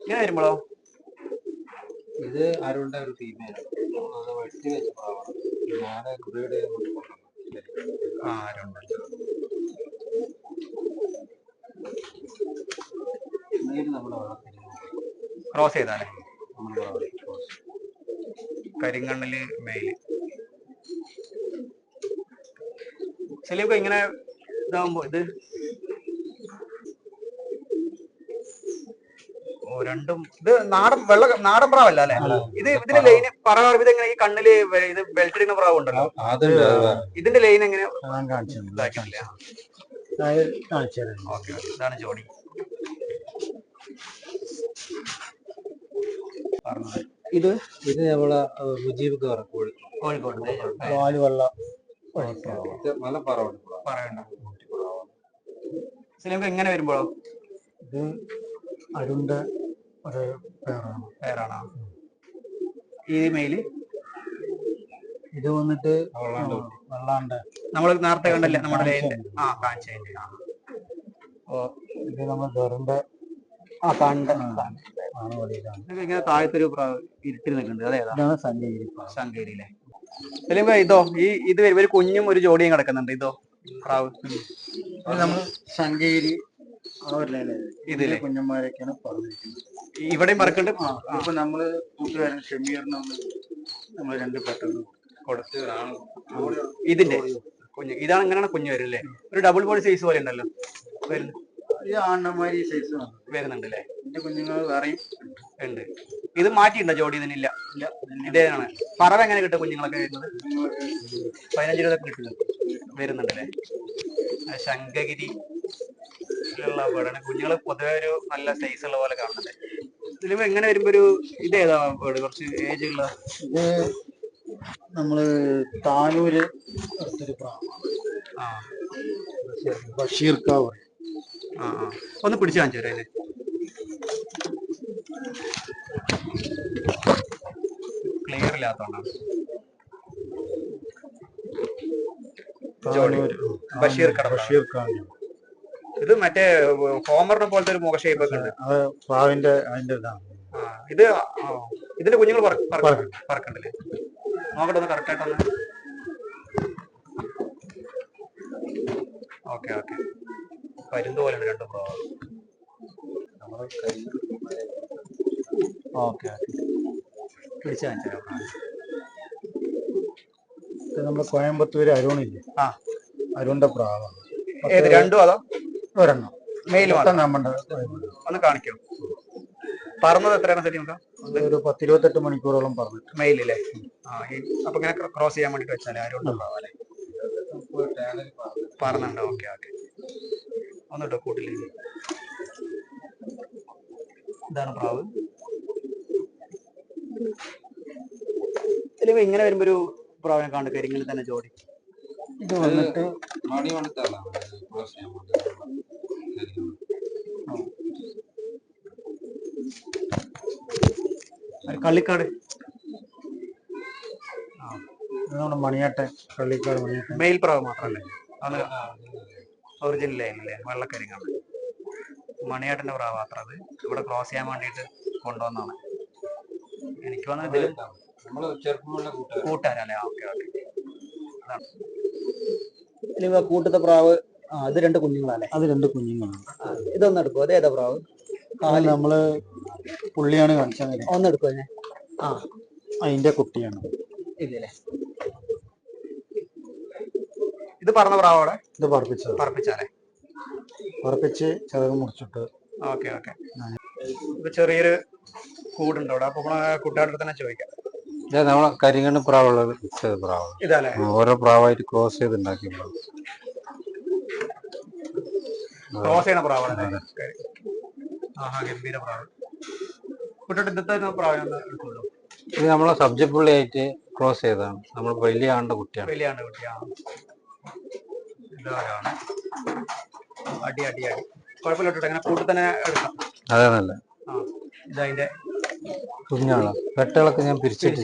ഇങ്ങനെ വരുമ്പോഴോ ഇത് അരുണിന്റെ ഒരു ഫീമെയിൽ വെട്ടി വെച്ച പ്രാവാണ്. ഞാന് ബ്രീഡ് ചെയ്ത് നമ്മുടെ ക്രോസ് ചെയ്താലേ കരിങ്കണ്ണില് മെയില്. ശരിയൊക്കെ ഇങ്ങനെ ഇതാവുമ്പോ ഇത് രണ്ടും ഇത് നാടൻ പ്രാവല്ല അല്ലെ? ഇതിന്റെ ലൈന് പറയാറ് ഇതെങ്ങനെ ഈ കണ്ണില് ഇത് ബെൽറ്റ് ഇടുന്ന പ്രാവ് ഉണ്ടല്ലോ, ഇതിന്റെ ലൈൻ എങ്ങനെ? ഓക്കെ. ഇതാണ് ജോഡി. ഇത് നമ്മളെ മുജീബ് കോഴിക്കോട് നല്ല പറവുണ്ട്. എങ്ങനെ വരുമ്പോഴോ ഇത് അരുണിന്റെ ഒരു പേരാണോ? ഈ മെയില് ഇത് വന്നിട്ട് വെള്ളാണ്ട് നമ്മൾ നേരത്തെ കണ്ടല്ലേ നമ്മുടെ ലൈനിന്റെ കാണിച്ചതിന്റെ ഓ ഇത് നമ്മൾ ദൊരന്റെ ആണ് വലിയതാണ്. ഇങ്ങനെ താഴത്തൊരു ഇരുട്ടിൽ നിൽക്കുന്നുണ്ട് അതേതാ? ഇതാണ് സഞ്ചേരി പ്രാവ്. ശങ്കേരിയിലെ ഇതിലിപ്പോ ഇതോ ഇത് ഒരു കുഞ്ഞും ഒരു ജോഡിയും കിടക്കുന്നുണ്ട്. ഇതോ പ്രാവ് ഇത് നമ്മൾ സഞ്ചേരി ഇതിലെ കുഞ്ഞന്മാരൊക്കെയാണ് പറഞ്ഞിരിക്കുന്നത്. ഇവിടെയും പറക്കുന്നുണ്ട്. ഇപ്പൊ നമ്മള് കൂട്ടുകാരൻ ഷമീറിന് നമ്മൾ രണ്ട് പെട്ടെന്ന് കൊടുത്ത് ഇതിന്റെ കുഞ്ഞ് ഇതാണ് ഇങ്ങനെയാണ് കുഞ്ഞ് വരും അല്ലേ? ഒരു ഡബിൾ ബോഡി സൈസ് പോലെ ഉണ്ടല്ലോ ഈ ആണ്ണന്മാരി സൈസ് വരുന്നുണ്ട് അല്ലേ? എന്റെ കുഞ്ഞുങ്ങൾ വേറെയും ഉണ്ട്. ഇത് മാറ്റിയിട്ടുണ്ടോ ജോഡി? ഇതിനില്ല. ഇതേതാണ്. പറവ എങ്ങനെ കിട്ടും കുഞ്ഞുങ്ങളൊക്കെ വരുന്നത്? 15-20 കിട്ടുന്നുണ്ട് വരുന്നുണ്ട് അല്ലേ? ശങ്കഗിരി ഉള്ള ബേർഡാണ്. കുഞ്ഞുങ്ങൾ പൊതുവെ ഒരു നല്ല സൈസ് ഉള്ള പോലെ കാണുന്നുണ്ട്. ഇതിലും എങ്ങനെ വരുമ്പോ ഒരു ഇതേതാ ബേർഡ്? കുറച്ച് ഏജ് ഉള്ള ഇത് നമ്മള് താനൂര് ഒരു ബഷീർക്കാവ് ഒന്ന് പിടിച്ചു കാണിച്ചു തരാം. ക്ലിയർ ഇല്ലാത്തോണ്ടാണ്. ബഷീർ ബഷീർക്കാവ് ഇത് മറ്റേ ഹോമറിനെ പോലത്തെ ഒരു മുഖ ഷേപ്പ് ഒക്കെ ഉണ്ട്. അത് പ്രാവിന്റെ അതിന്റെ ഇതാണ്. ഇത് ഇതിന്റെ കുഞ്ഞുങ്ങൾ പറക്കണ്ടല്ലേ? നോക്കട്ടെ ഒന്ന് കറക്റ്റ് ആയിട്ടൊന്ന്. Okay okay. പരുന്ത് പോലെ ഉണ്ട് രണ്ട് പ്രാവ്. Okay okay. പിടിച്ചു കാണിച്ചു. നമ്മുടെ കോയമ്പത്തൂര് അരുണില്ലേ? അരുണിന്റെ പ്രാവാണ്. ഏത് രണ്ടും അതോ ഒരെണ്ണം മെയിൽ നമ്മുടെ ഒന്ന് കാണിക്കോ? പറന്നത് എത്രയാണ് ശരി? ഒരു 10-28 മണിക്കൂറോളം പറഞ്ഞിട്ട് മെയിലല്ലേ? അപ്പൊ ഇങ്ങനെ ക്രോസ് ചെയ്യാൻ വേണ്ടിട്ട് വെച്ചാലേ ആരും ഉണ്ടാവാല്ലേ? പറഞ്ഞുണ്ടോ? Okay okay. ഒന്നിട്ടോ കൂട്ടില്ലേ? ഇതാണ് പ്രാവ്. ഇതിലിപ്പോ ഇങ്ങനെ വരുമ്പോ ഒരു പ്രാവിനെ കണ്ടു കരിങ്ങനെ തന്നെ ജോഡി. ഇത് വന്നിട്ട് കള്ളിക്കാട് നമ്മുടെ മണിയാട്ടൻ കള്ളിക്കാട് മണിയാട്ടൻ മെയിൽ പ്രാവ് മാത്രല്ലേ? അത് ഒറിജിനൽ ലൈനല്ലേ? വെള്ളക്കരിങ്ങാണ്. മണിയാട്ടന്റെ പ്രാവ് മാത്രം. അത് ഇവിടെ ക്രോസ് ചെയ്യാൻ വേണ്ടിട്ട് കൊണ്ടുവന്നാണ്. എനിക്ക് വന്നത് ഇതിലും കൂട്ടുകാരല്ലേ? Okay okay. കൂട്ടത്തെ പ്രാവ്. അത് രണ്ട് കുഞ്ഞുങ്ങളല്ലേ? അത് രണ്ട് കുഞ്ഞുങ്ങളാണ്. ഇതൊന്നും എടുക്കും. അത് ഏതാ പ്രാവ്? നമ്മള് പുള്ളിയാണ് കാണിച്ചാൽ ഒന്ന് എടുക്കും. അതിന്റെ കുട്ടിയാണ് ഇതല്ലേ? ഇത് പറഞ്ഞ പ്രാവോടെ ഇത് പറപ്പിച്ചാലേ? പറപ്പിച്ച് ചിറക് മുറിച്ചിട്ട്. Okay okay. ഇപ്പൊ ചെറിയൊരു കൂടുണ്ട് അവിടെ. അപ്പൊ കുട്ടികളുടെ തന്നെ ചോദിക്കാം. നമ്മളെ കരിങ്കണ്ണ് പ്രാവുള്ളത് പ്രാവ് ഇതല്ലേ? ഓരോ പ്രാവായിട്ട് ക്രോസ് ചെയ്ത് ഉണ്ടാക്കി ക്രോസ് ചെയ്യണ പ്രാവാണ്. ഗംഭീര പ്രാവ്. കുട്ടിയുടെ ഇന്നത്തെ പ്രാവിനെ എടുക്കുള്ളൂ. ഇത് നമ്മളെ സബ്ജക്ട് പുള്ളിയായിട്ട് ക്രോസ് ചെയ്തതാണ്. നമ്മൾ വലിയ ആണ്ട് കുട്ടിയാണ്. വലിയ ആണ്ട് കുട്ടിയാണ്. ഇതാണ് അടി അടി അടി. കുഴപ്പമില്ല. അങ്ങനെ കൂട്ടി തന്നെ എടുക്കാം. അതെ നല്ല. ഇതതിന്റെ കുഞ്ഞാളാ. പെട്ടകളൊക്കെ ഞാൻ പിരിച്ചിട്ട്.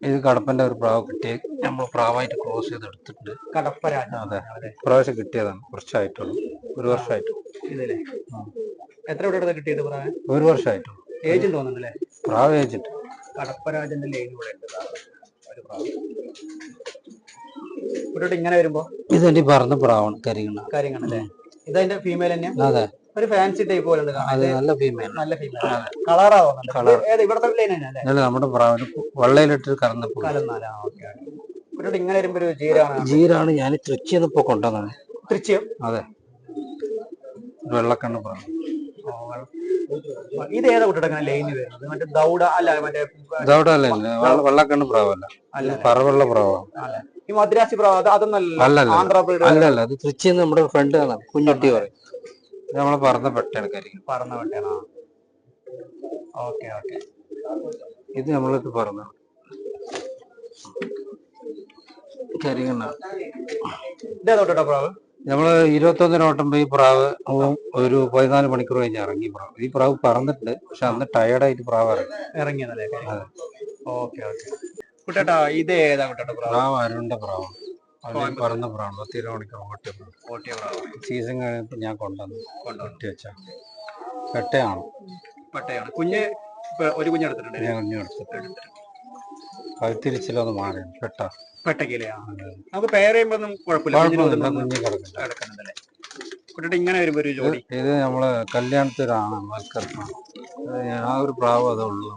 ഇത് കടപ്പന്റെ ഒരു പ്രാവ് കിട്ടി. നമ്മൾ പ്രാവായിട്ട് ക്രോസ് ചെയ്ത് എടുത്തിട്ടുണ്ട്. കടപ്പരാജ. അതെ, പ്രാവശ്യം കിട്ടിയതാണ്. കുറച്ചായിട്ടുള്ളൂ. 1 വർഷമായിട്ടുള്ളൂ. ഇതല്ലേ? എത്ര ഇവിടെ കിട്ടിയത് പ്രാവ്? 1 വർഷമായിട്ടുള്ളൂ. ഏജ് തോന്നുന്നുണ്ടല്ലേ? പ്രാവ് ഏജന്റ്. കടപ്പരാജന്റെ ലൈൻ ഇവിടെ ഉണ്ട്. ഒരു പ്രാവ് ഇവിടെ ഇങ്ങനെ വരുമ്പോ ഇതെന്റെ പറന്ന പ്രാവാണ്. കാര്യങ്ങളല്ലേ? ഇതതിന്റെ ഫീമെയിൽ തന്നെ? അതെ. ഒരു ഫാൻസി ടൈപ്പ് പോലെ ഉണ്ട്. നല്ല ഫീമെയിൽ. നല്ല ഫീമെയിൽ. കളറാവുന്നുണ്ട്. ഇവിടത്തെ ലൈൻ തന്നെ? നമ്മുടെ പ്രാവിന് വെള്ളയിലിട്ട് കറന്നപ്പോൾ ഇവിടെ ഇങ്ങനെ വരുമ്പോ ഒരു ജീരാണ്. ഞാൻ തൃച്ചിന്ന് ഇപ്പൊ കൊണ്ടുവന്നത്. തൃച്ചിയോ? അതെ. വെള്ളക്കണ്ണ് പ്രാവ്. ഇത് ഏതാ കുട്ടിയുടെ ലൈൻ വരുന്നത്? മറ്റേ ദൗഡ അല്ല? മറ്റേ ദൗഡ അല്ലേ? വെള്ളക്കണ്ണ് പ്രാവല്ല. പറവെള്ള പ്രാവാണ്. ഈ മദ്രാസി പ്രാവ് അതൊന്നല്ല? അല്ലല്ല, അത് തൃച്ചിന്ന് നമ്മുടെ ഫ്രണ്ട് കാണാം. കുഞ്ഞുട്ടി പറയും. നമ്മളെ പറന്ന പെട്ടാണ്. പറന്ന പെട്ടാണ്. Okay okay. ഇത് നമ്മളിത് പറന്ന കരികണ്ണ. ഇതേതോട്ടോ പ്രാവ്? നമ്മള് 21 ഓട്ടുമ്പോ ഈ പ്രാവ് ഒരു 14 മണിക്കൂർ കഴിഞ്ഞ് ഇറങ്ങി പ്രാവ്. ഈ പ്രാവ് പറന്നിട്ടുണ്ട്. പക്ഷെ അന്ന് ടയർഡായിട്ട് പ്രാവ് ഇറങ്ങിയതല്ലേ? അതെ. Okay okay. കുട്ടേട്ടാ ഇത് ഏതാ കുട്ടേട്ടാ പ്രാവ്? പ്രാവ് അരുണിന്റെ പ്രാവ്. അവന് പറന്ന പ്രാവാണ്. 10 മണിക്കൂർ ഓട്ടിയ പ്രാവ്. ഓട്ടിയ പ്രാവ്. സീസൺ കഴിഞ്ഞപ്പോൾ ഞാൻ കൊണ്ടുവന്നു ഒട്ടി വെച്ച പെട്ടയാണ്. പട്ടയാണ്. കുഞ്ഞ് ഒരു കുഞ്ഞ് എടുത്തിട്ടുണ്ട്. ഞാൻ കുഞ്ഞു എടുത്തിട്ട് കഴുത്തിരിച്ചിലൊന്ന് മാറി പെട്ട പെട്ടക്കില്ലേ? നമുക്ക് പെയർ ചെയ്യുമ്പോഴൊന്നും കുഴപ്പമില്ല. കുഞ്ഞു കിടക്കില്ല. കിടക്കുന്നുണ്ടല്ലേ? കുട്ടേട്ട ഇങ്ങനെ വരുമ്പോ ഒരു ജോഡി. ഇത് നമ്മള് കല്യാണത്തിലാണ് മത്സരമാണ്. ആ ഒരു പ്രാവ് അതേ ഉള്ളൂ.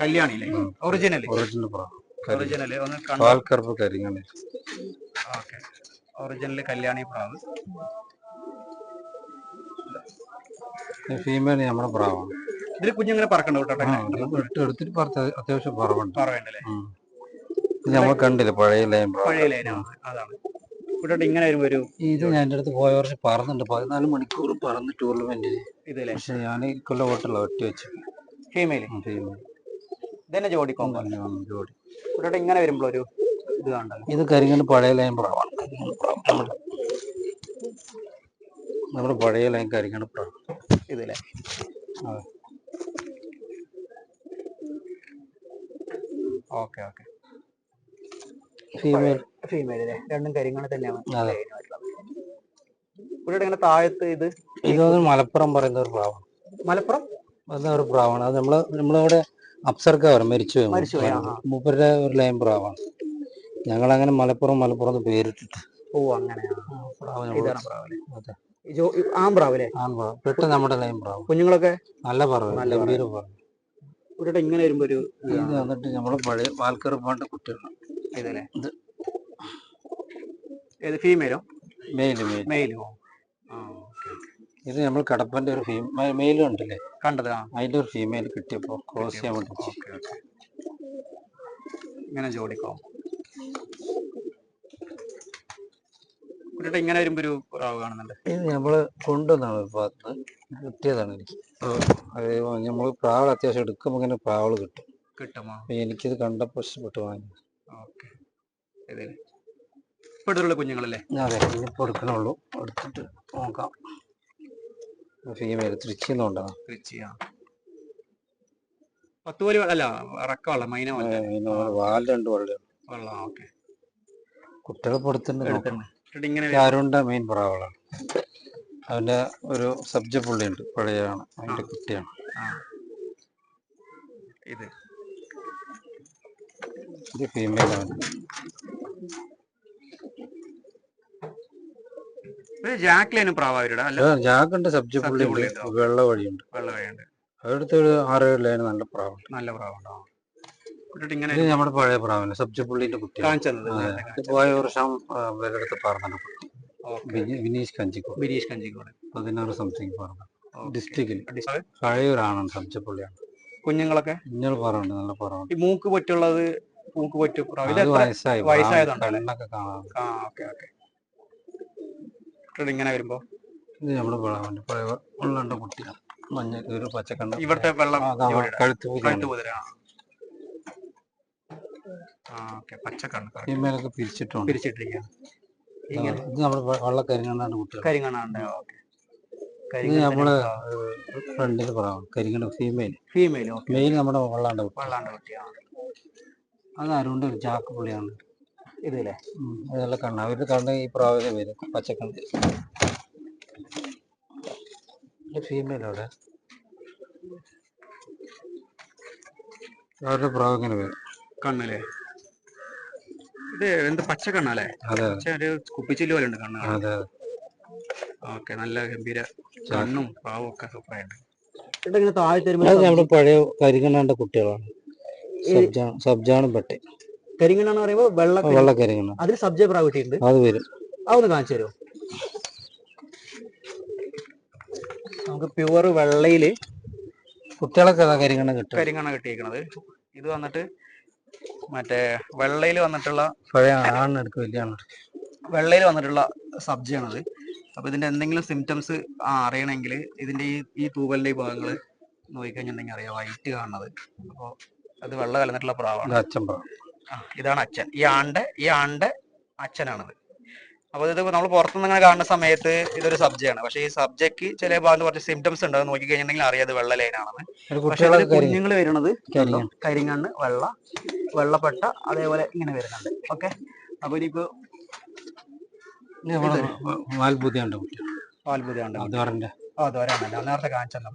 കല്യാണില്ലേ? ഒറിജിനൽ പ്രാവ്. ഒറിജിനൽ ഒന്ന് പാൽക്കറുപ്പ് കരിങ്ങണി. ഓക്കെ. ഒറിജിനൽ കല്യാണി പ്രാവ്. ഫീമെയിൽ നമ്മുടെ പ്രാവാണ്. ഇതിൽ കുഞ്ഞിങ്ങനെ പറക്കണ്ട കേട്ടോ. എടുത്തിട്ട് പറത്ത് അത്യാവശ്യം പറവുണ്ട്. പറവേണ്ടല്ലേ? ഇത് നമ്മൾ കണ്ടില്ല പഴയ ലൈൻ. പഴയ ലൈനാണ്. അതാണ് കുട്ടേട്ട ഇങ്ങനെ വരുമ്പോ ഒരു ഇത് ഞാൻ എൻ്റെ അടുത്ത് പോയ വർഷം പറന്നുണ്ട്. 14 മണിക്കൂർ പറന്ന് ടൂർണമെന്റിൽ. ഇതല്ലേ? പക്ഷെ ഞാൻ കൊല്ലം ഓട്ടില്ല ഒറ്റ വെച്ച്. ഫീമെയിൽ ഇതന്നെ ജോഡി ജോഡി. കുട്ടേട്ട ഇങ്ങനെ വരുമ്പോ ഒരു ഇത് കണ്ടല്ലോ. ഇത് കരിങ്ങണ്ട് പഴയ ലൈൻ പ്രാവാണ്. നമ്മുടെ പഴയ ലൈൻ കരിങ്ങണ്ട് പ്രാവ്. ഇതല്ലേ? Okay okay. ഫീമെയിൽ ഫീമെയിൽ രണ്ടും കരിങ്ങണ തന്നെയാണ്. കുട്ടേട്ട ഇങ്ങനെ താഴത്ത് ഇത് മലപ്പുറം പറയുന്ന ഒരു പ്രാവാണ്. മലപ്പുറം ഒരു പ്രാവാണ്. അത് നമ്മളവിടെ അപ്സർക്കാർ മരിച്ചു മൂപ്പരുടെ ഒരു ലൈൻ പ്രാവാണ്. ഞങ്ങളങ്ങനെ മലപ്പുറം പേരിട്ടിട്ട്. ഓ അങ്ങനെയാണ്. ആംപ്രാവല്ലേ? പെട്ട് നമ്മുടെ ലൈൻ പ്രാവ്. കുഞ്ഞുങ്ങളൊക്കെ നല്ല പറവ്. കുട്ടേട്ട ഇങ്ങനെ വരുമ്പോ ഒരു ഇത് വന്നിട്ട് നമ്മള് പഴയ പാൽക്കറുപ്പാണ്ട് കുട്ടികളാണ്. ഇതല്ലേ? ഇത് ഫീമെയിലോ? മെയിലോ? ഇത് നമ്മൾ കടപ്പന്റെ ഒരു മെയിലും ഉണ്ടല്ലേ കണ്ടത്? അതിന്റെ ഒരു ഫീമെയിൽ കിട്ടിയപ്പോ ക്രോസ് ചെയ്യാൻ വേണ്ടി ഇങ്ങനെ ജോഡിക്കോ. കുട്ടേട്ട ഇങ്ങനെ വരുമ്പോ ഒരു പ്രാവ് കാണുന്നുണ്ട്. ഇത് നമ്മള് കൊണ്ടുവന്നാണ് ഭാഗത്ത് കിട്ടിയതാണ് എനിക്ക്. അത് നമ്മള് പ്രാവൾ അത്യാവശ്യം എടുക്കുമ്പോ ഇങ്ങനെ പ്രാവള് കിട്ടുമോ? എനിക്കിത് കണ്ടപ്പോ ഇഷ്ടപ്പെട്ടു വാങ്ങി. കുഞ്ഞുങ്ങളല്ലേ? അതെ, ഇനിയിപ്പോ എടുക്കണുള്ളൂ. എടുത്തിട്ട് നോക്കാം. ഫീമെയിൽ തൃച്ചിന്നുണ്ടോ? വാൽ രണ്ട് വെള്ളം. കുട്ടികളെ കൊടുത്തിട്ടുണ്ട്. അരുണിന്റെ മെയിൻ പ്രാവളാണ്. അവന്റെ ഒരു സബ്ജ പുള്ളിയുണ്ട് പഴയാണ്. അതിന്റെ കുട്ടിയാണ് ഇത്. ഫീമെയിൽ ആണ്. ജാക്ലിനും പ്രാവാരുടെ ജാക്കുണ്ട്, സബ്ജ പുള്ളി ഉണ്ട്, വെള്ള വഴിയുണ്ട്. അവിടുത്തെ ഒരു 6-7 ലൈൻ നല്ല പ്രാവുണ്ട്. നല്ല പ്രാവുണ്ടോ? ഇത് നമ്മുടെ പഴയ പ്രാവിന് സബ്ജ പുള്ളിന്റെ കുട്ടിയാണ്. പോയ വർഷം ഇവരടുത്ത് പറഞ്ഞത് ബിനീഷ് കഞ്ചിക്കോട് 16 സംതിങ് പറഞ്ഞു. ഡിസ്ട്രിക്റ്റിൽ പഴയൊരാണാണ് സബ്ജ പുള്ളിയാണ്. കുഞ്ഞുങ്ങളൊക്കെ കുഞ്ഞുങ്ങൾ പറയുന്നുണ്ട്. നല്ല പറയുന്നുണ്ട്. ഈ മൂക്ക് പറ്റുള്ളത് വയസ്സായതൊക്കെ കാണാം. ഇങ്ങനെ വരുമ്പോ ഇത് നമ്മുടെ പ്രാവിന്റെ പഴയ ഉള്ള കുട്ടിയാണ്. മഞ്ഞ ഒരു പച്ചക്കണ്ണ. ഇവിടുത്തെ വെള്ളം കഴുത്ത് പച്ചക്കണ്ണൊക്കെ പിരിച്ചിട്ടിരിക്കുകയാണ്. ഇത് നമ്മുടെ വെള്ള കരിങ്ങണ്ണാണ്ട് കുട്ടികൾ. ഇത് നമ്മള് ഫ്രണ്ടില് പറയാം കരിങ്ങണ്ണ ഫീമെയിൽ മെയിൽ നമ്മുടെ വെള്ളാണ്ട് കുട്ടിയാണ്. അത് അരുണ്ട് ഒരു ചാക്ക് പുള്ളിയാണ്. ഇതല്ലേ? അതല്ല കണ്ണ അവര് കണ്ണ് ഈ പ്രാവശ്യം വരും. പച്ചക്കണ്ണ് ഫീമെയിൽ അവിടെ അവരുടെ പ്രാവ് ഇങ്ങനെ വരും. കണ്ണല്ലേ? ഇത് എന്ത് പച്ചക്കണ്ണല്ലേ? അതെ, കുപ്പിച്ചില് പോലെ ഉണ്ട് കണ്ണ്. അതെ. ഓക്കെ, നല്ല ഗംഭീര കണ്ണും പ്രാവും ഒക്കെ സൂപ്പറായിട്ട്. നമ്മുടെ പഴയ കരിങ്ങണ്ണാന്റെ കുട്ടികളാണ്. സബ്ജാണും പെട്ടെ. കരിങ്ങണ്ണാന്ന് പറയുമ്പോ വെള്ള കരിങ്ങണ്ണ. അതിൽ സബ്ജ പ്രാവ് കിട്ടിയിട്ടുണ്ട്. അത് വരും. അതൊന്ന് കാണിച്ചു തരുമോ? നമുക്ക് പ്യുവർ വെള്ളയില് കുട്ടികളൊക്കെ കരിങ്ങണ്ണ കിട്ടിയിരിക്കണത്. ഇത് വന്നിട്ട് മറ്റേ വെള്ളയിൽ വന്നിട്ടുള്ള പഴയ ആണെടുക്കും വലിയ വെള്ളയിൽ വന്നിട്ടുള്ള സബ്ജിയാണത്. അപ്പൊ ഇതിന്റെ എന്തെങ്കിലും സിംറ്റംസ് അറിയണമെങ്കിൽ ഇതിന്റെ ഈ തൂവലിന്റെ ഈ ഭാഗങ്ങൾ നോക്കിക്കഴിഞ്ഞിട്ടുണ്ടെങ്കിൽ അറിയാം. വൈറ്റ് കാണുന്നത്. അപ്പോൾ അത് വെള്ള കലർന്നിട്ടുള്ള പ്രാവാണ്. അച്ഛൻ പ്രാവ്. ഇതാണ് അച്ഛൻ. ഈ ആണ്ട് അച്ഛനാണത്. അപ്പൊ ഇത് നമ്മൾ പുറത്തുനിന്ന് ഇങ്ങനെ കാണുന്ന സമയത്ത് ഇതൊരു സബ്ജയാണ്. പക്ഷേ ഈ സബ്ജയ്ക്ക് ചില ഭാഗത്ത് കുറച്ച് സിംറ്റംസ് ഉണ്ട്. അത് നോക്കി കഴിഞ്ഞിട്ടുണ്ടെങ്കിൽ അറിയാതെ വെള്ള ലൈനാണെന്ന്. പക്ഷെ ഇതിൽ കുഞ്ഞുങ്ങൾ വരുന്നത് കരിങ്ങണ്ണ്, വെള്ളപ്പെട്ട അതേപോലെ ഇങ്ങനെ വരുന്നുണ്ട്. ഓക്കെ, അപ്പൊ ഇനിയിപ്പോ നേരത്തെ കാണിച്ചെന്നോ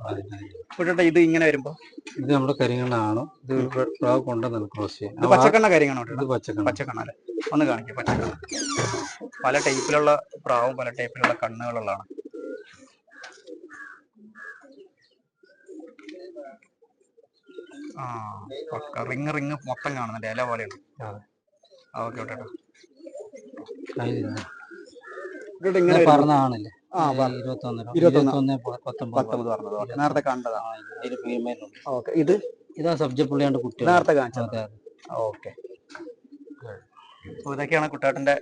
ഇത് ഇങ്ങനെ വരുമ്പോ ഇത് നമ്മുടെ കരിങ്കണ്ണാണ്. ഇത് പ്രാവ് കൊണ്ടുവന്ന് ക്രോസ് ചെയ്യാൻ. ഇത് പച്ചക്കണ്ണ കരിങ്ങാണോ? ഇത് പച്ചക്കണ്ണ അല്ലേ? ഒന്ന് കാണിക്കും. പച്ചക്കണ്ണ പല ടൈപ്പിലുള്ള പ്രാവും പല ടൈപ്പിലുള്ള കണ്ണുകളുള്ളതാണ്. റിങ് മൊത്തം കാണുന്നുണ്ട്, ഇല പോലെയാണ്. ഓക്കെ കേട്ടോ. ഇങ്ങനെ പറഞ്ഞാണല്ലേ? 21 19 പറഞ്ഞത് നേരത്തെ കണ്ടതാണ്. ഇത് ഇതാ സബ്ജ പുള്ളിയാണ്ട് കുട്ടി നേരത്തെ കാണിച്ചത്. ഓക്കെ, ഇതൊക്കെയാണ് കുട്ടാട്ടന്റെ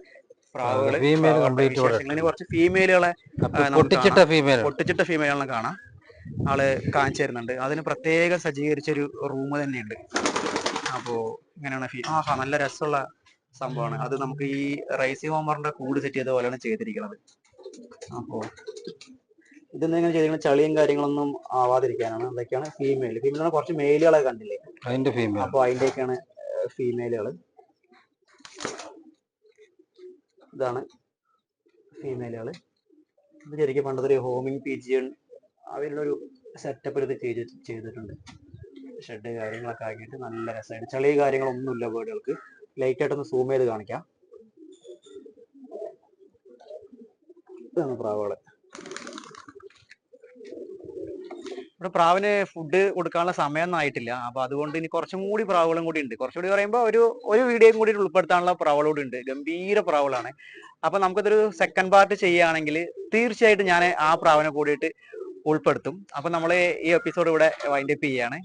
പ്രാവുകള്. കുറച്ച് ഫീമെയിലുകളെ പൊട്ടിച്ചിട്ട ഫീമെയിലുകളെ കാണാം. ആള് കാണിച്ചു തരുന്നുണ്ട്. അതിന് പ്രത്യേകം സജ്ജീകരിച്ചൊരു റൂം തന്നെയുണ്ട്. അപ്പോ ഇങ്ങനെയാണ് നല്ല രസമുള്ള സംഭവമാണ്. അത് നമുക്ക് ഈ റൈസി ഹോമറിന്റെ കൂട് സെറ്റ് ചെയ്ത പോലെയാണ് ചെയ്തിരിക്കുന്നത്. അപ്പോ ഇതെന്തെങ്കിലും ചെയ്തിരിക്കുന്ന ചളിയും കാര്യങ്ങളൊന്നും ആവാതിരിക്കാനാണ്. അതൊക്കെയാണ് ഫീമെയിലാണ്. കുറച്ച് മെയിലുകളെ കണ്ടില്ലേ, അതിന്റെ ഫീമെയിൽ. അപ്പൊ അതിന്റെയൊക്കെയാണ് ഫീമെയിലുകള്. ഇതാണ് ഫീമെയിലുകള്. ഇത് ശരിക്കും പണ്ടത്തെ ഒരു ഹോമിങ് പീജിയൻ അവരുടെ ഒരു സെറ്റപ്പ് ഇത് ചെയ്തിട്ടുണ്ട്. ഷെഡ് കാര്യങ്ങളൊക്കെ ആക്കിയിട്ട് നല്ല രസമായിട്ട്. ചളി കാര്യങ്ങളൊന്നുമില്ല ബേർഡുകൾക്ക്. ലൈറ്റ് ആയിട്ടൊന്ന് സൂം ചെയ്ത് കാണിക്കാം. ഇതാണ് പ്രാവുകള്. ഇവിടെ പ്രാവിന് ഫുഡ് കൊടുക്കാനുള്ള സമയമൊന്നും ആയിട്ടില്ല. അപ്പൊ അതുകൊണ്ട് ഇനി കുറച്ചും കൂടി പ്രാവുകളും കൂടി ഉണ്ട്. കുറച്ചുകൂടി പറയുമ്പോൾ ഒരു വീഡിയോയും കൂടി ഉൾപ്പെടുത്താനുള്ള പ്രാവുകളൂടെ ഉണ്ട്. ഗംഭീര പ്രാവുകളാണ്. അപ്പൊ നമുക്കിതൊരു സെക്കൻഡ് പാർട്ട് ചെയ്യുകയാണെങ്കിൽ തീർച്ചയായിട്ടും ഞാൻ ആ പ്രാവിനെ കൂടിയിട്ട് ഉൾപ്പെടുത്തും. അപ്പൊ നമ്മൾ ഈ എപ്പിസോഡ് ഇവിടെ വൈൻഡ് അപ്പ് ചെയ്യാണ്.